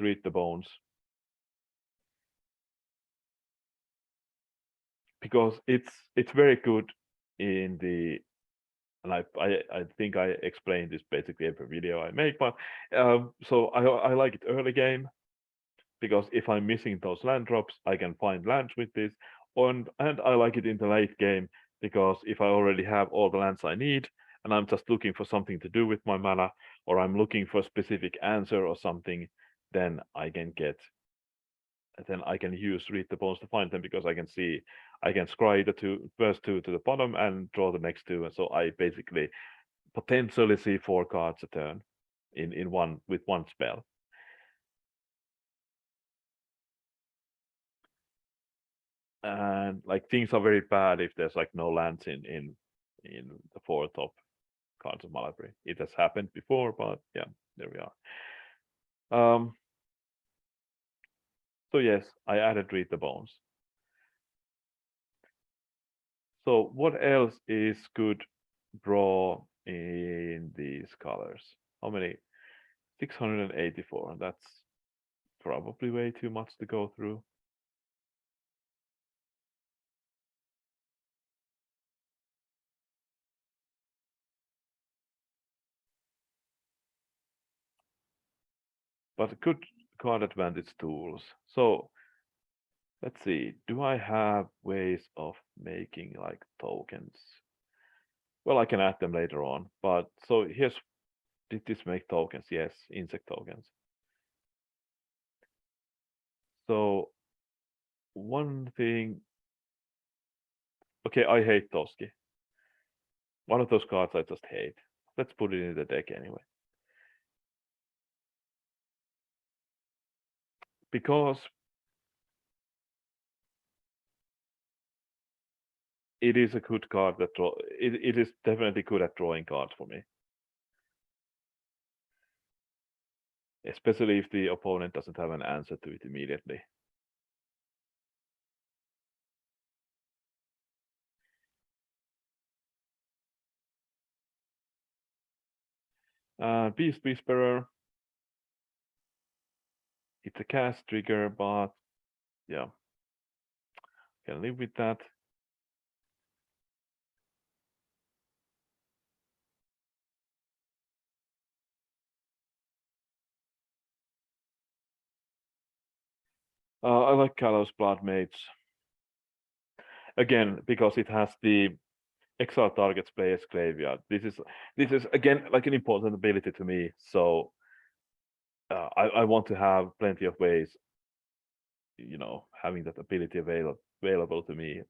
Speaker 1: Read the Bones, because it's very good in the, and I think I explained this basically every video I make, but so I like it early game, because if I'm missing those land drops, I can find lands with this, and I like it in the late game, because if I already have all the lands I need and I'm just looking for something to do with my mana, or I'm looking for a specific answer or something, then I can use Read the Bones to find them, because I can scry the first two to the bottom and draw the next 2, and so I basically potentially see 4 cards a turn in one with one spell. And like things are very bad if there's like no lands in the 4 top cards of my library. It has happened before, but yeah, there we are. So yes, I added Read the Bones. So what else is good draw in these colors? How many? 684. That's probably way too much to go through. But good card advantage tools. So let's see, do I have ways of making like tokens? Well, I can add them later on, but so did this make tokens? Yes, insect tokens. So one thing, okay, I hate Toski. One of those cards I just hate. Let's put it in the deck anyway. because it is a good card that it is definitely good at drawing cards for me. Especially if the opponent doesn't have an answer to it immediately. Beast Whisperer. It's a cast trigger, but yeah, can live with that. I like Kalos Bloodmates. Again, because it has the exile targets player's graveyard. This is again like an important ability to me. So I want to have plenty of ways, having that ability available to me.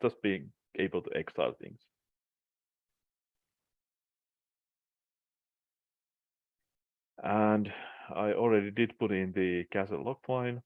Speaker 1: Just being able to exile things. And I already did put in the castle logline.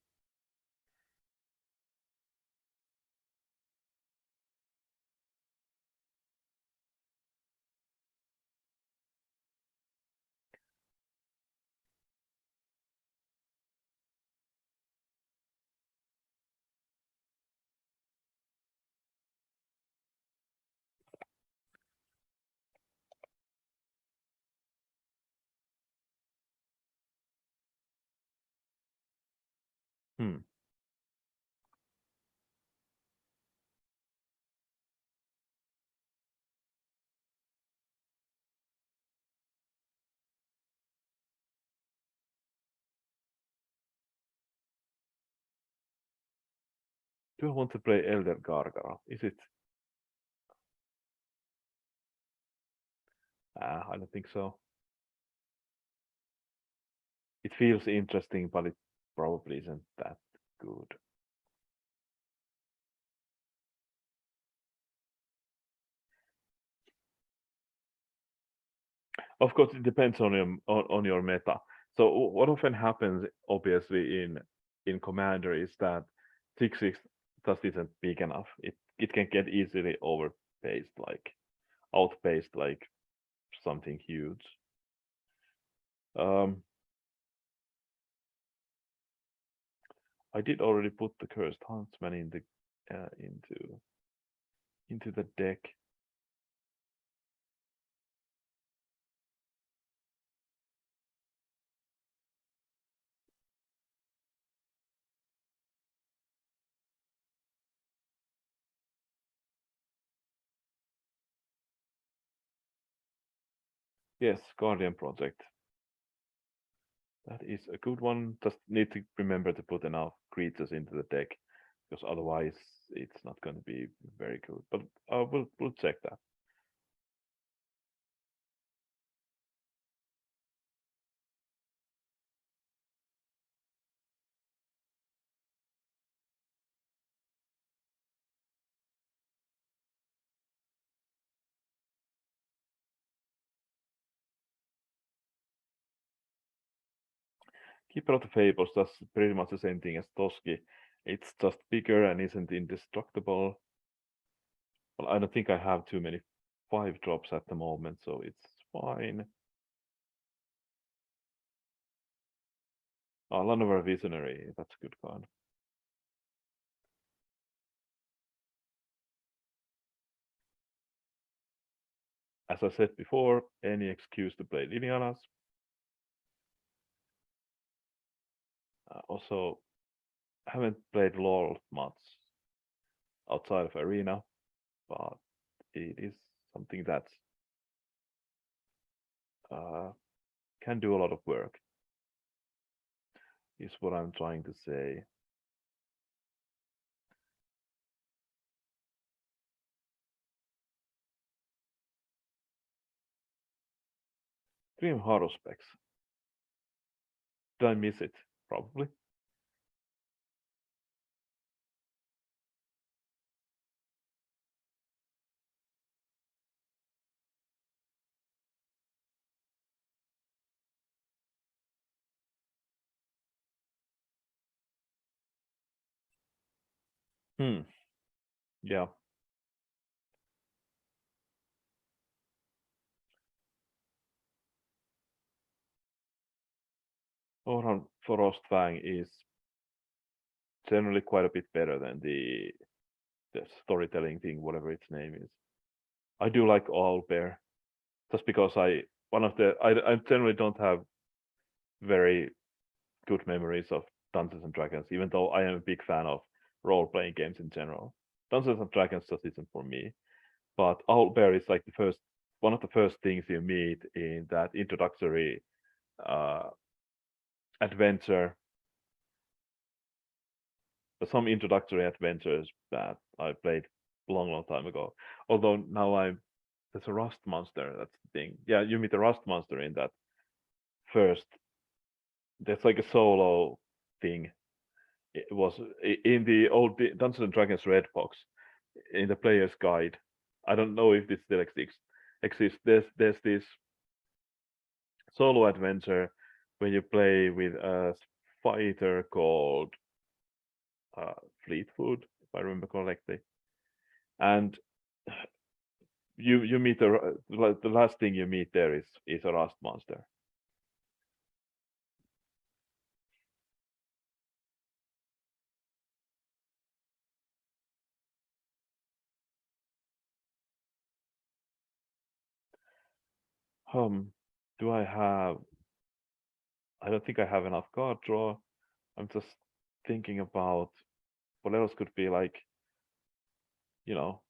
Speaker 1: Hmm. Do I want to play Elder Gargara? Is it? I don't think so. It feels interesting, but it probably isn't that good. Of course, it depends on your meta. So what often happens, obviously, in Commander is that 6/6 just isn't big enough. It can get easily outpaced like something huge. I did already put the Cursed Huntsman into the deck. Yes, Guardian Project. That is a good one. Just need to remember to put enough creatures into the deck, because otherwise it's not going to be very good. But we'll check that. Keeper of the Fables does pretty much the same thing as Toski. It's just bigger and isn't indestructible. Well, I don't think I have too many 5-drops at the moment, so it's fine. Oh, Lanover Visionary, that's a good card. As I said before, any excuse to play Lilianas. Also, haven't played LoL much outside of Arena, but it is something that can do a lot of work, is what I'm trying to say. Dream Haruspex. Did I miss it? Probably. Yeah. Orhan Frostfang is generally quite a bit better than the storytelling thing, whatever its name is. I do like Owlbear, just because I generally don't have very good memories of Dungeons and Dragons, even though I am a big fan of role playing games in general. Dungeons and Dragons just isn't for me. But Owlbear is like one of the first things you meet in that introductory uh, adventure. Some introductory adventures that I played a long time ago. Although now there's a rust monster. That's the thing. Yeah, you meet a rust monster in that first. There's like a solo thing. It was in the old Dungeons and Dragons Red box in the player's guide. I don't know if this still exists. There's this solo adventure where you play with a fighter called uh, Fleetwood, if I remember correctly, and you meet the last thing you meet there is a rust monster. Um, do I have? I don't think I have enough card draw. I'm just thinking about what else could be like. You know,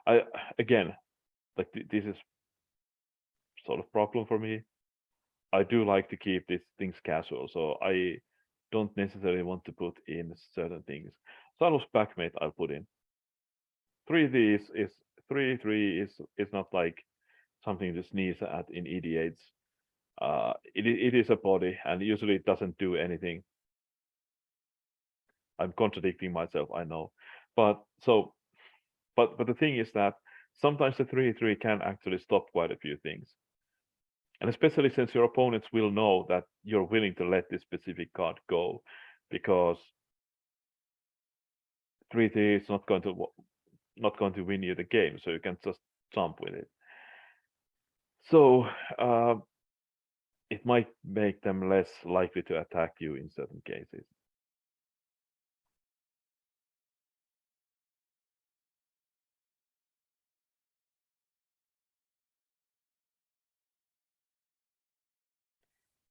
Speaker 1: I again like this is sort of problem for me. I do like to keep these things casual, so I don't necessarily want to put in certain things. Silos Backmate I'll put in. 3D is 3/3 is not like something to sneeze at in EDH. It is a body, and usually it doesn't do anything. I'm contradicting myself, I know, but so but the thing is that sometimes the 3/3 can actually stop quite a few things, and especially since your opponents will know that you're willing to let this specific card go, because 3/3 is not going to win you the game, so you can just jump with it. So it might make them less likely to attack you in certain cases.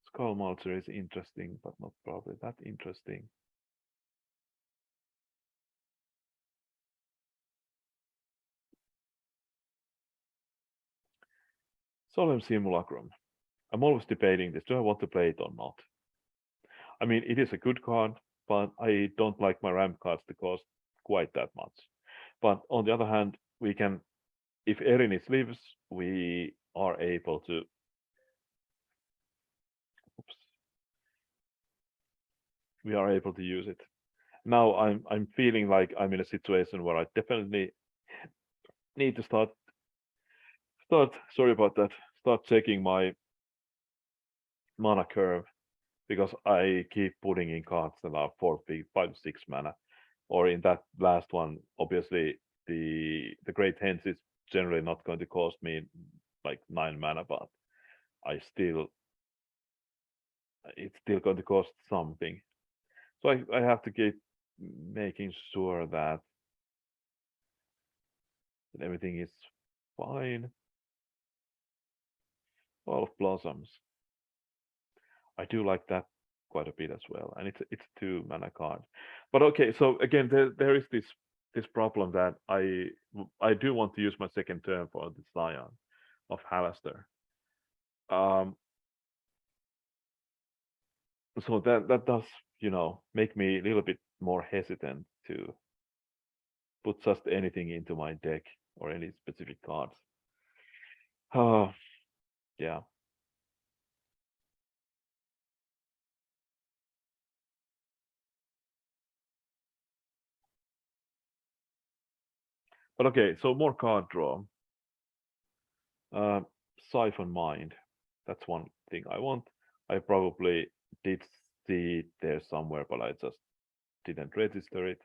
Speaker 1: Skull Mulcher is interesting, but not probably that interesting. Solemn Simulacrum. I'm always debating this. Do I want to play it or not? I mean, it is a good card, but I don't like my ramp cards to cost quite that much. But on the other hand, we can, if Erinis lives, we are able to. Oops, we are able to use it. Now I'm feeling like I'm in a situation where I definitely need to start. Sorry about that. Start checking my mana curve, because I keep putting in cards that are 4, 5, 6 mana. Or in that last one, obviously the Great Hens is generally not going to cost me like 9 mana, but I still it's still going to cost something. So I have to keep making sure that everything is fine. All of Blossoms. I do like that quite a bit as well, and it's 2 mana card. But okay, so again, there is this problem that I do want to use my second turn for the Scion of Halaster. Um, so that does make me a little bit more hesitant to put just anything into my deck or any specific cards. Oh, yeah. But okay, so more card draw. Uh, Siphon Mind. That's one thing I want. I probably did see it there somewhere, but I just didn't register it.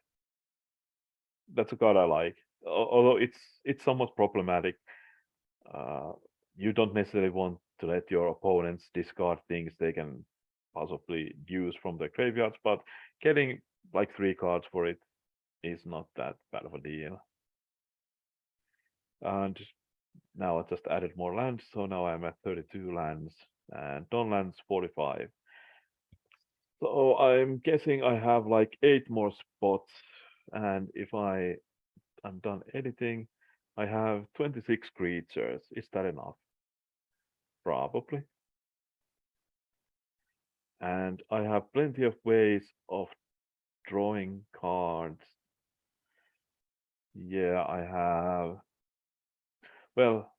Speaker 1: That's a card I like. Although it's somewhat problematic. Uh, you don't necessarily want to let your opponents discard things they can possibly use from their graveyards, but getting like 3 cards for it is not that bad of a deal. And now I just added more lands, so now I'm at 32 lands and non-lands 45. So I'm guessing I have like 8 more spots, and if I'm done editing, I have 26 creatures. Is that enough? Probably. And I have plenty of ways of drawing cards. Yeah, I have. Well,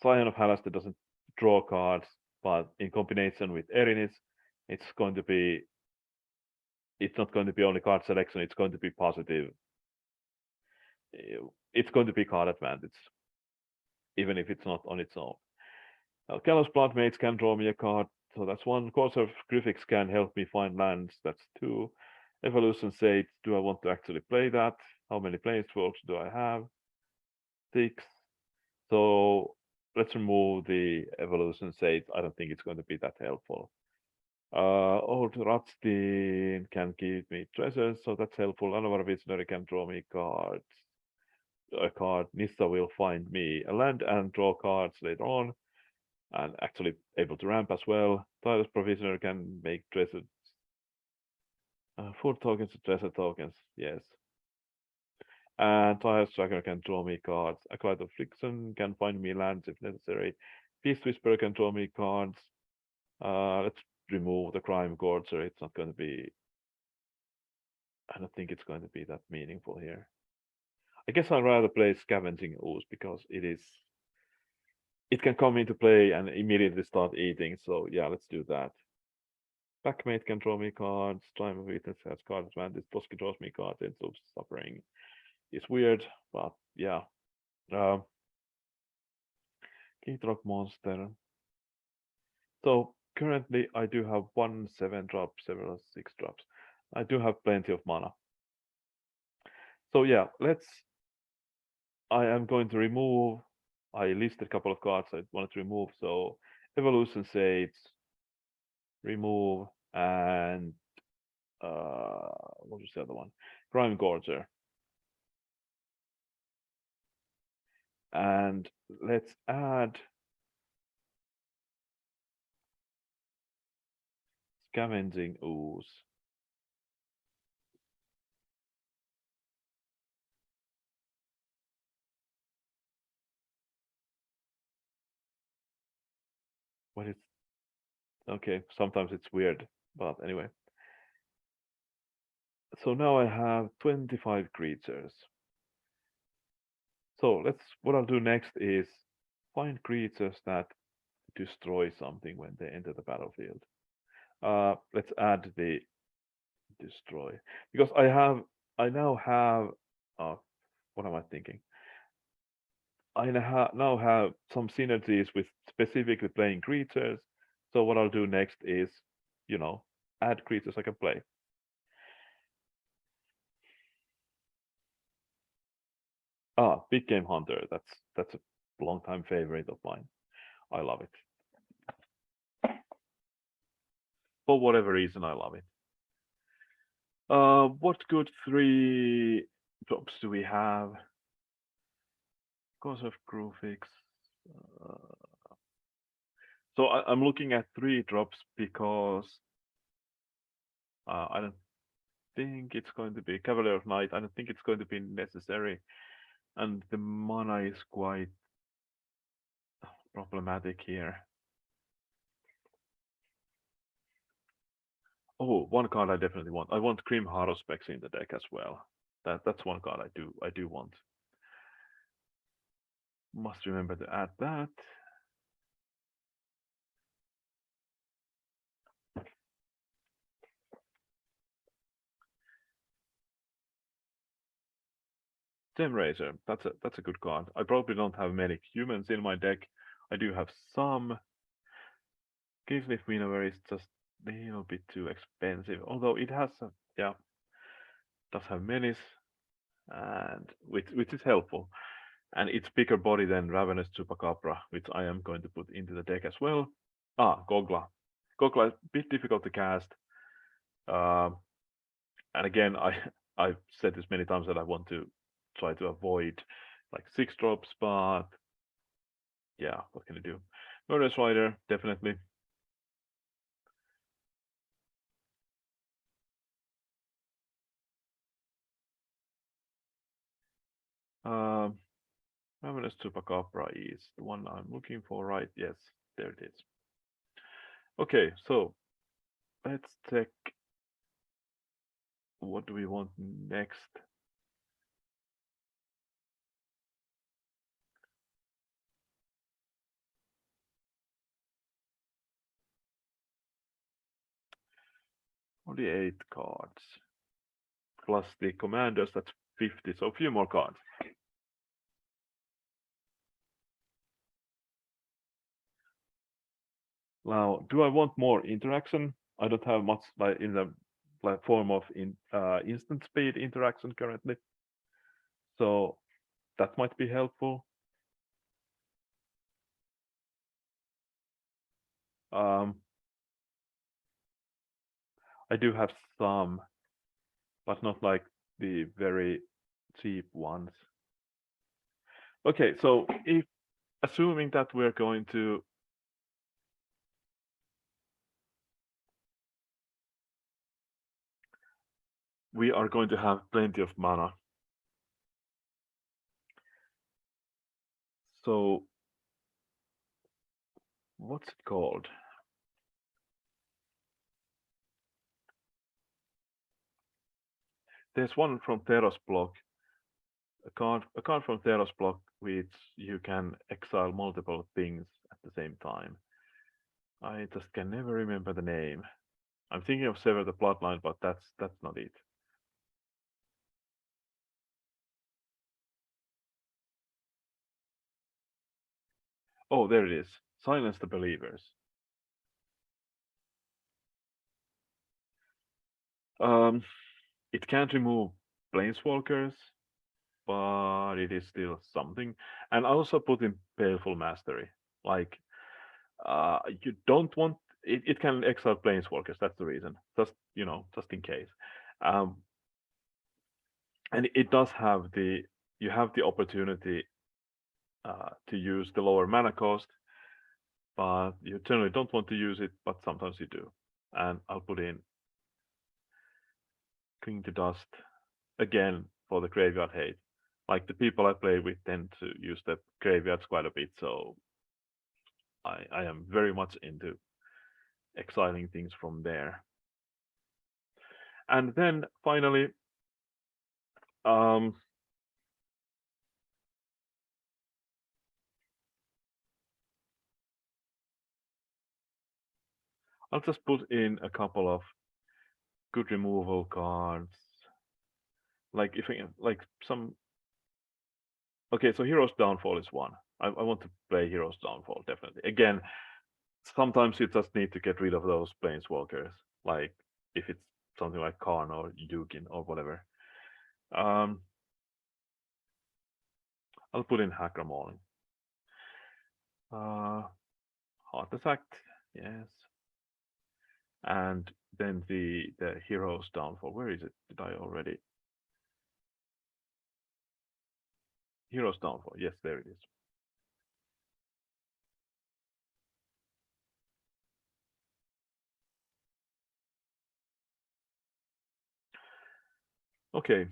Speaker 1: Scion of Halaster doesn't draw cards, but in combination with Erinis, it's going to be. It's not going to be only card selection. It's going to be positive. It's going to be card advantage, even if it's not on its own. Kalos Bloodmates can draw me a card, so that's one. Course of Griffix can help me find lands, that's 2. Evolution Sage, do I want to actually play that? How many Planeswalks do I have? 6. So let's remove the Evolution Sage. I don't think it's going to be that helpful. Old Ratstein can give me treasures, so that's helpful. Another Visionary can draw me cards. A card. Nissa will find me a land and draw cards later on, and actually able to ramp as well. Tireless Provisioner can make treasure. 4 tokens to treasure tokens, yes. And Tireless Tracker can draw me cards. Acolyte of Friction can find me lands if necessary. Beast Whisperer can draw me cards. Let's remove the Crime Gorger. It's not going to be. I don't think it's going to be that meaningful here. I guess I'd rather play Scavenging Ooze because it is. It can come into play and immediately start eating. So yeah, let's do that. Backmate can draw me cards. Time of Weakness has card advantage. Toski draws me cards. It's of Suffering. It's weird, but yeah. Keytrog Monster. So currently I do have 1 7-drop, several 6-drops. I do have plenty of mana. So yeah, I am going to remove. I listed a couple of cards I wanted to remove. So Evolution Sage, remove, and what was the other one? Crime Gorger. And let's add Scavenging Ooze. What is okay? Sometimes it's weird, but anyway. So now I have 25 creatures. So what I'll do next is find creatures that destroy something when they enter the battlefield. Let's add the destroy because I now have what am I thinking? I now have some synergies with specifically playing creatures. So what I'll do next is, add creatures I can play. Big Game Hunter. That's a long-time favorite of mine. I love it. For whatever reason, I love it. What good 3 drops do we have? Cause of Grufix. So I'm looking at 3 drops because I don't think it's going to be Cavalier of Night. I don't think it's going to be necessary, and the mana is quite problematic here. Oh, one card I definitely want. I want Grim Haruspex in the deck as well. That's one card I do want. Must remember to add that. Gem Razor, that's a good card. I probably don't have many humans in my deck. I do have some. Givesmith Winnower is just a little bit too expensive, although it has does have menace, and which is helpful. And it's bigger body than Ravenous Chupacabra, which I am going to put into the deck as well. Gogla. Gogla is a bit difficult to cast. Um, and again, I've said this many times that I want to try to avoid like 6 drops, but yeah, what can you do? Murderous Rider, definitely. Um, Ravenous Chupacabra is the one I'm looking for, right? Yes, there it is. Okay, so let's check what do we want next. Only 8 cards. Plus the commanders, that's 50, so a few more cards. Now, do I want more interaction? I don't have much like in the like form of instant speed interaction currently, so that might be helpful. Um, I do have some, but not like the very cheap ones. Okay, so if assuming that we're going to we are going to have plenty of mana. So what's it called? There's one from Theros block, a card from Theros block which you can exile multiple things at the same time. I just can never remember the name. I'm thinking of Sever the Bloodline, but that's not it. Oh, there it is. Silence the Believers. Um, it can't remove Planeswalkers, but it is still something. And I also put in Baleful Mastery. Like, you don't want it can exile Planeswalkers. That's the reason. Just in case. Um, and it does have you have the opportunity to use the lower mana cost, but you generally don't want to use it, but sometimes you do. And I'll put in Cling to Dust again for the graveyard hate. Like the people I play with tend to use the graveyards quite a bit, so I am very much into exiling things from there. And then finally, um, I'll just put in a couple of good removal cards. Like if I, like some. Okay, so Hero's Downfall is one. I want to play Hero's Downfall definitely. Again, sometimes you just need to get rid of those planeswalkers. Like if it's something like Karn or Yugin or whatever. Um, I'll put in Hacker Mauling. Artifact, yes. And then the Hero's Downfall. Where is it? Did I already? Hero's Downfall. Yes, there it is. Okay.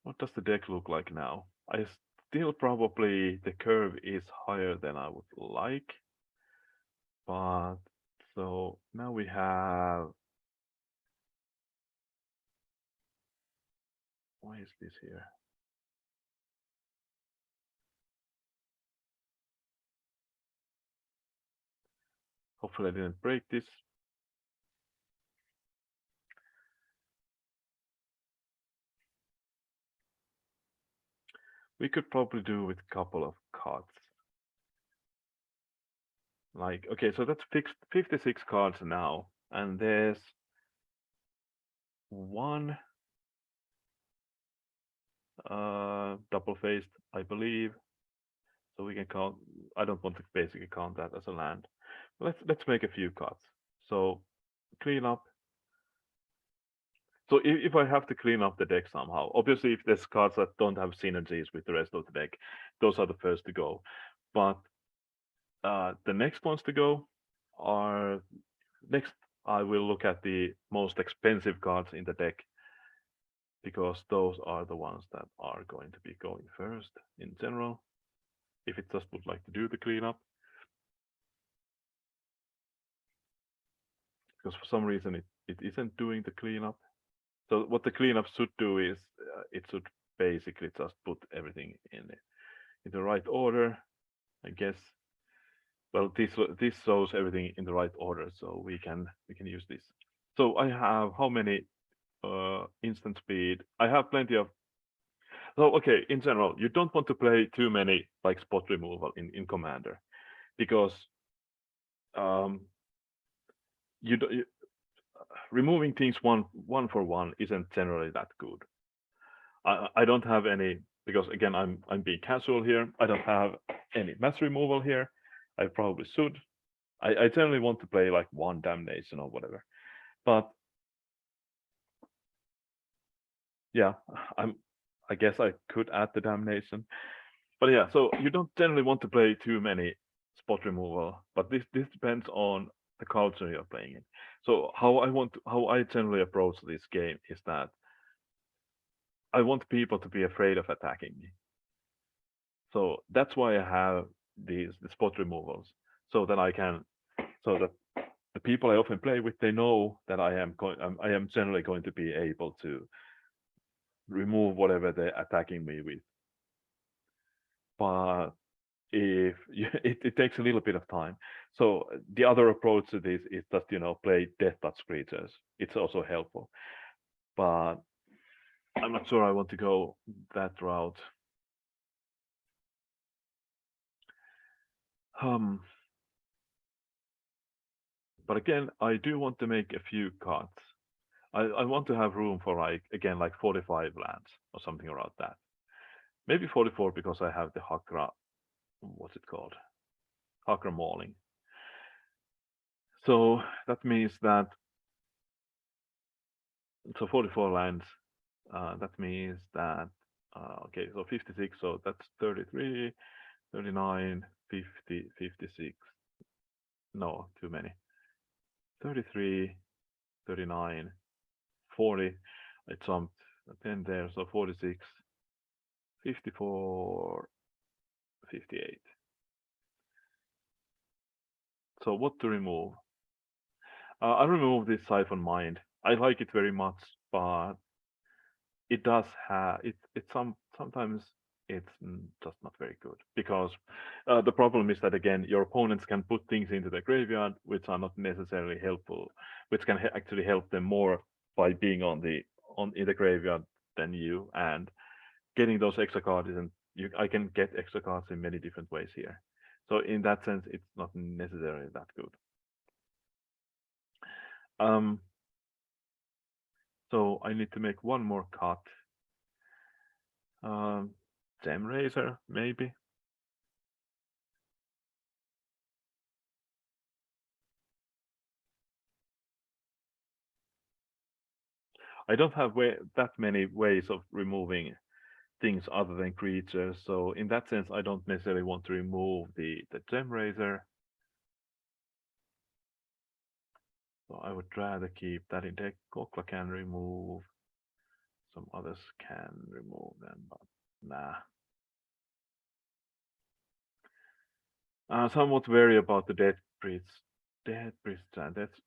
Speaker 1: What does the deck look like now? I still probably the curve is higher than I would like, but so now we have. Why is this here? Hopefully I didn't break this. We could probably do with a couple of cards. Like, okay, so that's fixed 56 cards now, and there's one. double-faced, I believe. So we can count. I don't want to basically count that as a land. Let's make a few cuts. So clean up. So if I have to clean up the deck somehow, obviously if there's cards that don't have synergies with the rest of the deck, those are the first to go. But the next ones to go are next. I will look at the most expensive cards in the deck because those are the ones that are going to be going first in general. If it just would like to do the cleanup, because for some reason it isn't doing the cleanup. So what the cleanup should do is it should basically just put everything in the right order, I guess. Well, this shows everything in the right order, so we can use this. So I have how many instant speed? I have plenty of. So okay, in general, you don't want to play too many like spot removal in Commander, because um, you removing things one for one isn't generally that good. I don't have any, because again I'm being casual here. I don't have any mass removal here. I probably should. I generally want to play like one damnation or whatever. But yeah, I guess I could add the damnation. But yeah, so you don't generally want to play too many spot removal, but this depends on the culture you're playing in. So how I generally approach this game is that I want people to be afraid of attacking me. So that's why I have the spot removals, so that I can, so that the people I often play with, they know that I am generally going to be able to remove whatever they're attacking me with. But if it takes a little bit of time. So the other approach to this is just play death touch creatures. It's also helpful, but I'm not sure I want to go that route. Um, but again, I do want to make a few cuts. I want to have room for like 45 lands or something around that. Maybe 44 because I have the Hakra, what's it called? Hakra Mauling. So that means that, so 44 lands, that means that, okay, so 56, so that's 33, 39, 50, 56. No, too many. 33, 39, 40. I jumped a 10 there, so 46, 54, 58. So what to remove? I remove this Siphon Mind. I like it very much, but it does have sometimes it's just not very good, because the problem is that again your opponents can put things into the graveyard which are not necessarily helpful, which can actually help them more by being in the graveyard than you, and getting those extra cards, and I can get extra cards in many different ways here. So in that sense, it's not necessarily that good. Um, so I need to make one more cut. Gem Razor, maybe. I don't have that many ways of removing things other than creatures, so in that sense, I don't necessarily want to remove the Gem Razor. So I would rather keep that in deck. Kokla can remove. Some others can remove them, but nah. Somewhat wary about the Dead Priest. Dead Priest,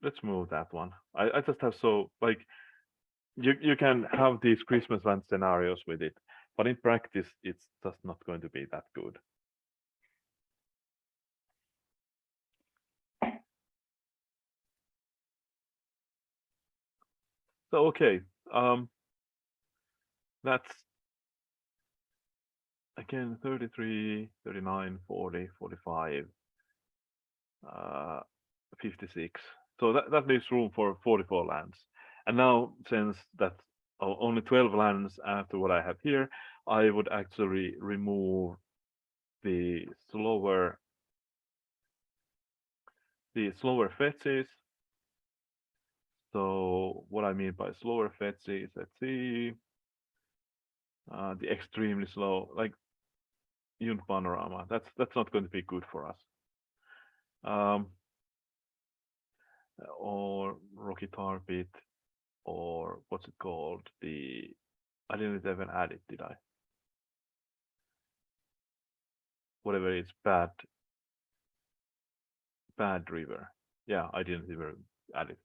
Speaker 1: let's move that one. I just have so like you can have these Christmas land scenarios with it, but in practice, it's just not going to be that good. So okay, that's again 33, 39, 40, 45, 56. So that leaves room for 44 lands. And now, since that only 12 lands after what I have here, I would actually remove the slower fetches. So what I mean by slower fetches, let's see, the extremely slow, like Yun Panorama. That's not going to be good for us. Um, or Rocky Tar Pit, or what's it called? I didn't even add it, did I? Whatever it's bad river. Yeah, I didn't even add it.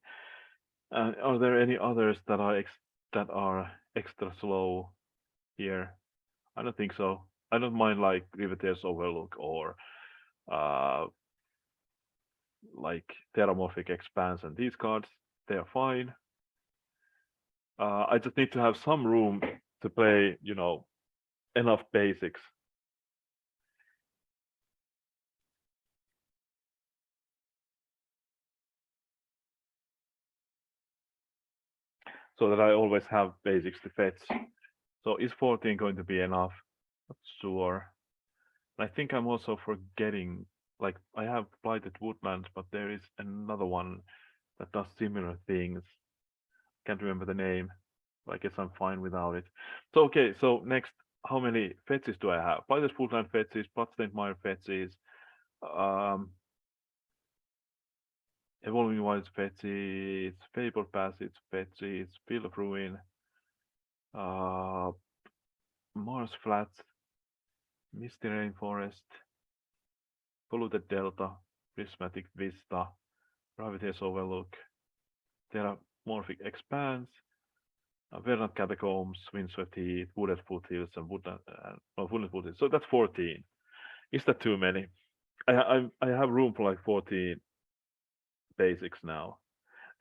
Speaker 1: Are there any others that are extra slow here? I don't think so. I don't mind like Riveteer's Overlook or uh, like Terramorphic Expanse and these cards. They are fine. I just need to have some room to play, enough basics. So that I always have basics to fetch. So is 14 going to be enough? Not sure. I think I'm also forgetting, like I have Blighted Woodlands, but there is another one that does similar things. Can't remember the name. I guess I'm fine without it. So okay, so next, how many fetches do I have? Blighted Woodland fetches, Bloodstained Mire fetches, um, Evolving Wilds fetches, Fable Passage fetches, Field of Ruin, uh, Mars Flats, Misty Rainforest, Polluted Delta, Prismatic Vista, Gravity's Overlook, Terramorphic Expanse, Verdant Catacombs, Windswept Heath, Wooded Foothills, and Woodland Foothills. So that's 14. Is that too many? I have room for like 14 basics now,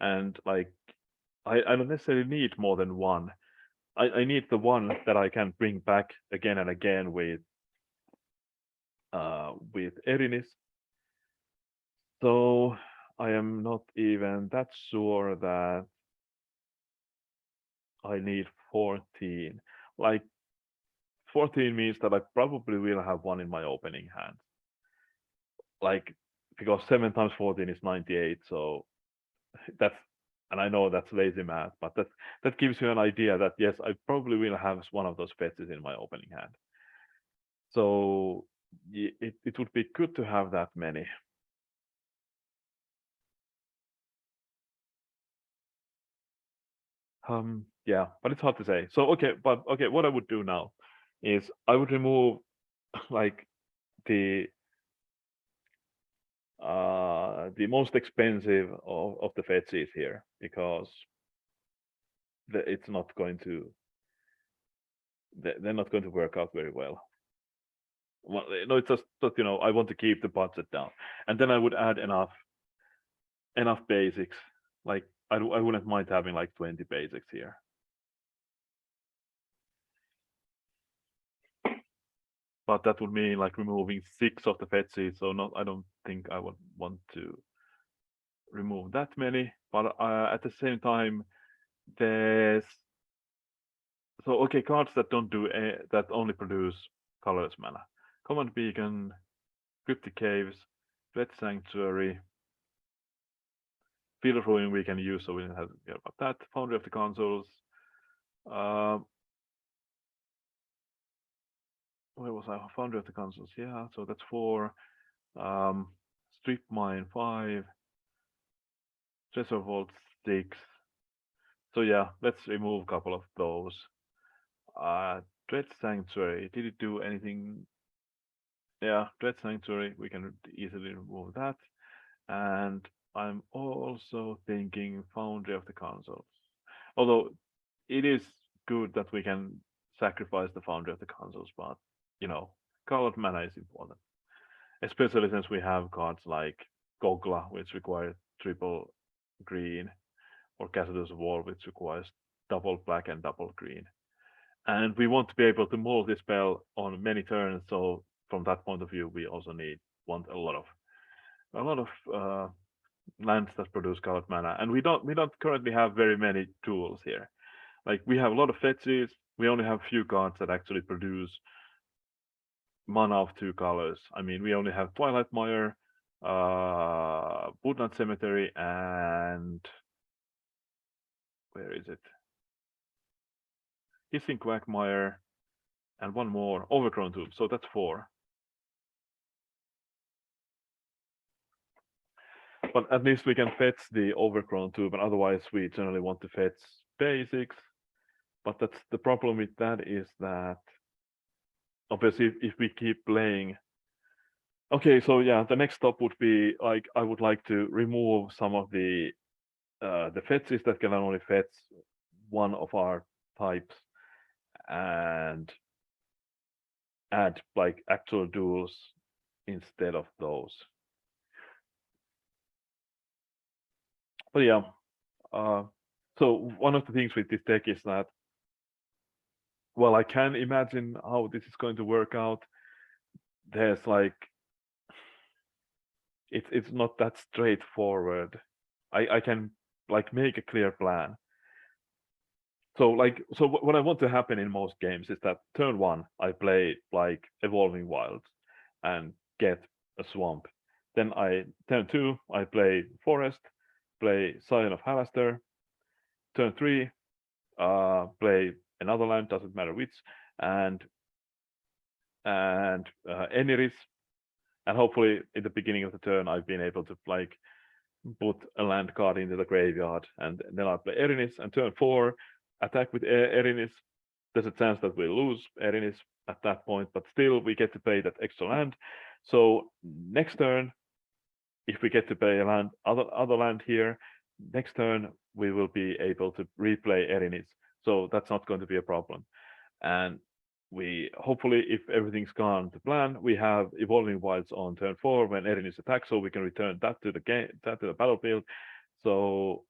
Speaker 1: and like I don't necessarily need more than one. I need the one that I can bring back again and again with Erinis. So I am not even that sure that I need 14. Like 14 means that I probably will have one in my opening hand. Like because 7 times 14 is 98, so that's, and I know that's lazy math, but that gives you an idea that yes, I probably will have one of those fetches in my opening hand. So it would be good to have that many. Yeah, but it's hard to say. So okay, what I would do now is I would remove like the the most expensive of the fetches here because it's not going to they're not going to work out very well. Well, no, it's just that I want to keep the budget down, and then I would add enough basics. Like I wouldn't mind having like 20 basics here. But that would mean like removing 6 of the fetches. So not, I don't think I would want to remove that many. But at the same time, there's so okay, cards that don't do that only produce colorless mana. Command Beacon, Cryptic Caves, Red Sanctuary, Field of Ruin we can use, so we don't have to care about that. Foundry of the Consoles. Um, where was I? Foundry of the Consoles. Yeah, so that's 4. Um, Strip Mine 5. Treasure Vault 6. So yeah, let's remove a couple of those. Dread Sanctuary. Did it do anything? Yeah, Dread Sanctuary. We can easily remove that. And I'm also thinking Foundry of the Consoles. Although it is good that we can sacrifice the Foundry of the Consoles, but colored mana is important, especially since we have cards like Gogla, which require triple green, or Cassadus Wall, which requires double black and double green. And we want to be able to multi-spell on many turns, so from that point of view, we also want a lot of lands that produce colored mana, and we don't currently have very many tools here. Like we have a lot of fetches. We only have few cards that actually produce mana of 2 colors. I mean, we only have Twilight Mire, Woodland Cemetery, and where is it? Hissing Quagmire, and one more, Overgrown Tomb. So that's 4. But at least we can fetch the Overgrown Tomb, and otherwise we generally want to fetch basics. But that's the problem with that is that obviously if we keep playing. Okay, so yeah, the next step would be like I would like to remove some of the fetches that can only fetch one of our types and add like actual duels instead of those. But yeah, so one of the things with this deck is that, well, I can imagine how this is going to work out. There's like, it's not that straightforward. I can like make a clear plan. So what I want to happen in most games is that turn 1 I play like Evolving Wilds and get a swamp. Then turn 2 I play Forest, play Scion of Halaster. Turn 3 play another land, doesn't matter which, and Erinis, and hopefully in the beginning of the turn I've been able to like put a land card into the graveyard, and then I play Erinis, and turn 4 attack with Erinis. There's a chance that we lose Erinis at that point, but still we get to play that extra land. So next turn, if we get to play a land, other land here, next turn we will be able to replay Erinis. So that's not going to be a problem. And we hopefully, if everything's gone to plan, we have Evolving Wilds on turn 4 when Erinis attacks, so we can return that to the game, that to the battlefield. So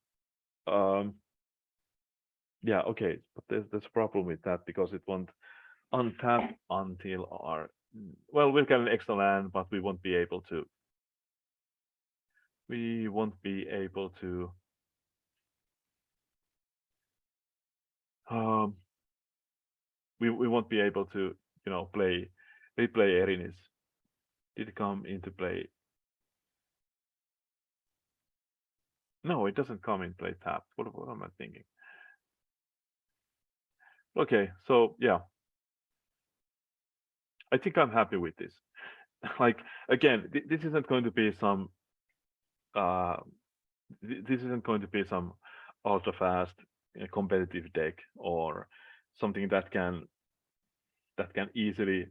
Speaker 1: yeah, okay, but there's a problem with that because it won't untap until our, well, we'll get an extra land, but we won't be able to. We won't be able to. We won't be able to, replay Erinis. Did it come into play? No, it doesn't come in play tapped. What am I thinking? Okay, so yeah, I think I'm happy with this. Like again, this isn't going to be some this isn't going to be some ultra fast competitive deck or something that can easily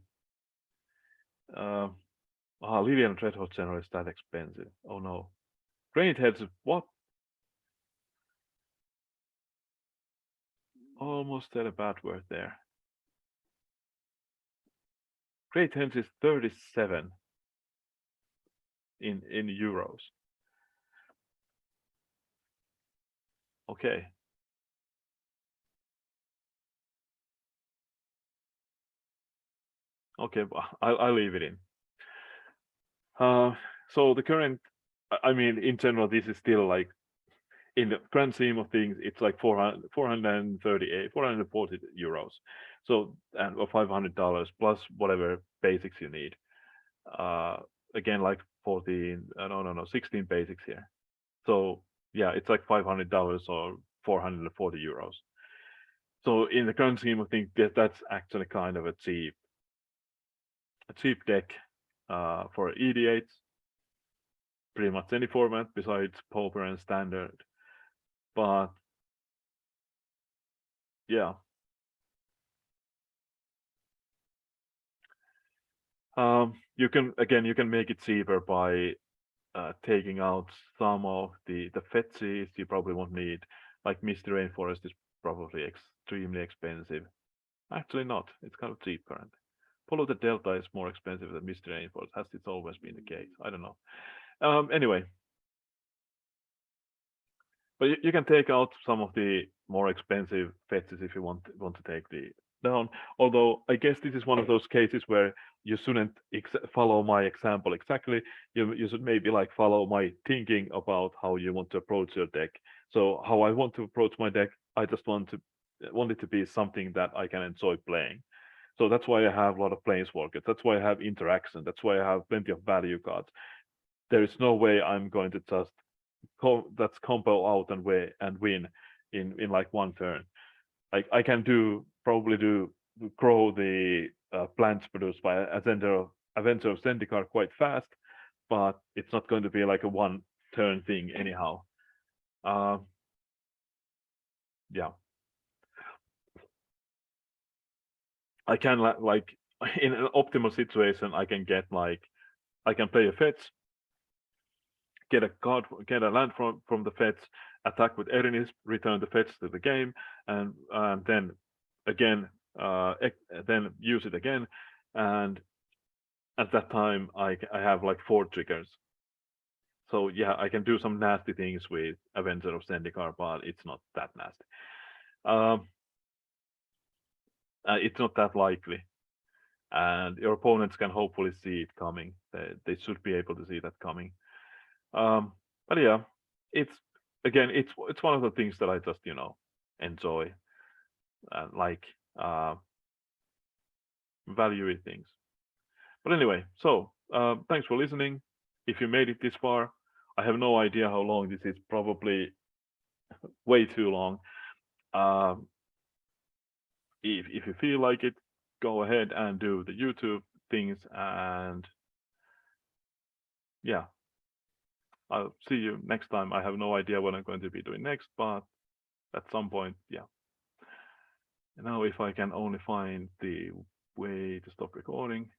Speaker 1: Lilian Dreadhorde General is that expensive. Oh no. Granite Heads, what? Almost said a bad word there. Great Heads is 37 in euros. Okay. Okay, I'll leave it in. So the current, I mean, in general, this is still like, in the grand scheme of things, it's like 438, 440 euros. So, and or $500 plus whatever basics you need. Again, like 14, no, 16 basics here. So yeah, it's like $500 or 440 euros. So in the current scheme of things, that's actually kind of a cheap deck for EDH. Pretty much any format besides Pauper and Standard. But yeah. You can make it cheaper by taking out some of the fetches you probably won't need. Like Misty Rainforest is probably extremely expensive. Actually not, it's kind of cheap currently. Follow the Delta is more expensive than Misty Rainforest, has it always been the case? I don't know. Anyway. But you can take out some of the more expensive fetches if you want to take the down. Although I guess this is one of those cases where you shouldn't follow my example exactly. You should maybe like follow my thinking about how you want to approach your deck. So how I want to approach my deck, I just want to want it to be something that I can enjoy playing. So that's why I have a lot of planeswalkers. That's why I have interaction. That's why I have plenty of value cards. There is no way I'm going to just that's combo out and win in like one turn. Like I can probably grow the plants produced by Avenger of Zendikar quite fast, but it's not going to be like a one turn thing anyhow. Yeah, I can like in an optimal situation, I can get like I can play a fetch, get a land from the fetch, attack with Erinis, return the fetch to the game, and then again, then use it again, and at that time I have like 4 triggers. So yeah, I can do some nasty things with Avenger of Zendikar, but it's not that nasty. It's not that likely, and your opponents can hopefully see it coming. They should be able to see that coming. But yeah, it's again, it's one of the things that I just enjoy and like value things. But anyway, so thanks for listening. If you made it this far, I have no idea how long this is. Probably way too long. If you feel like it, go ahead and do the YouTube things, and yeah, I'll see you next time. I have no idea what I'm going to be doing next, but at some point, yeah. Now, if I can only find the way to stop recording.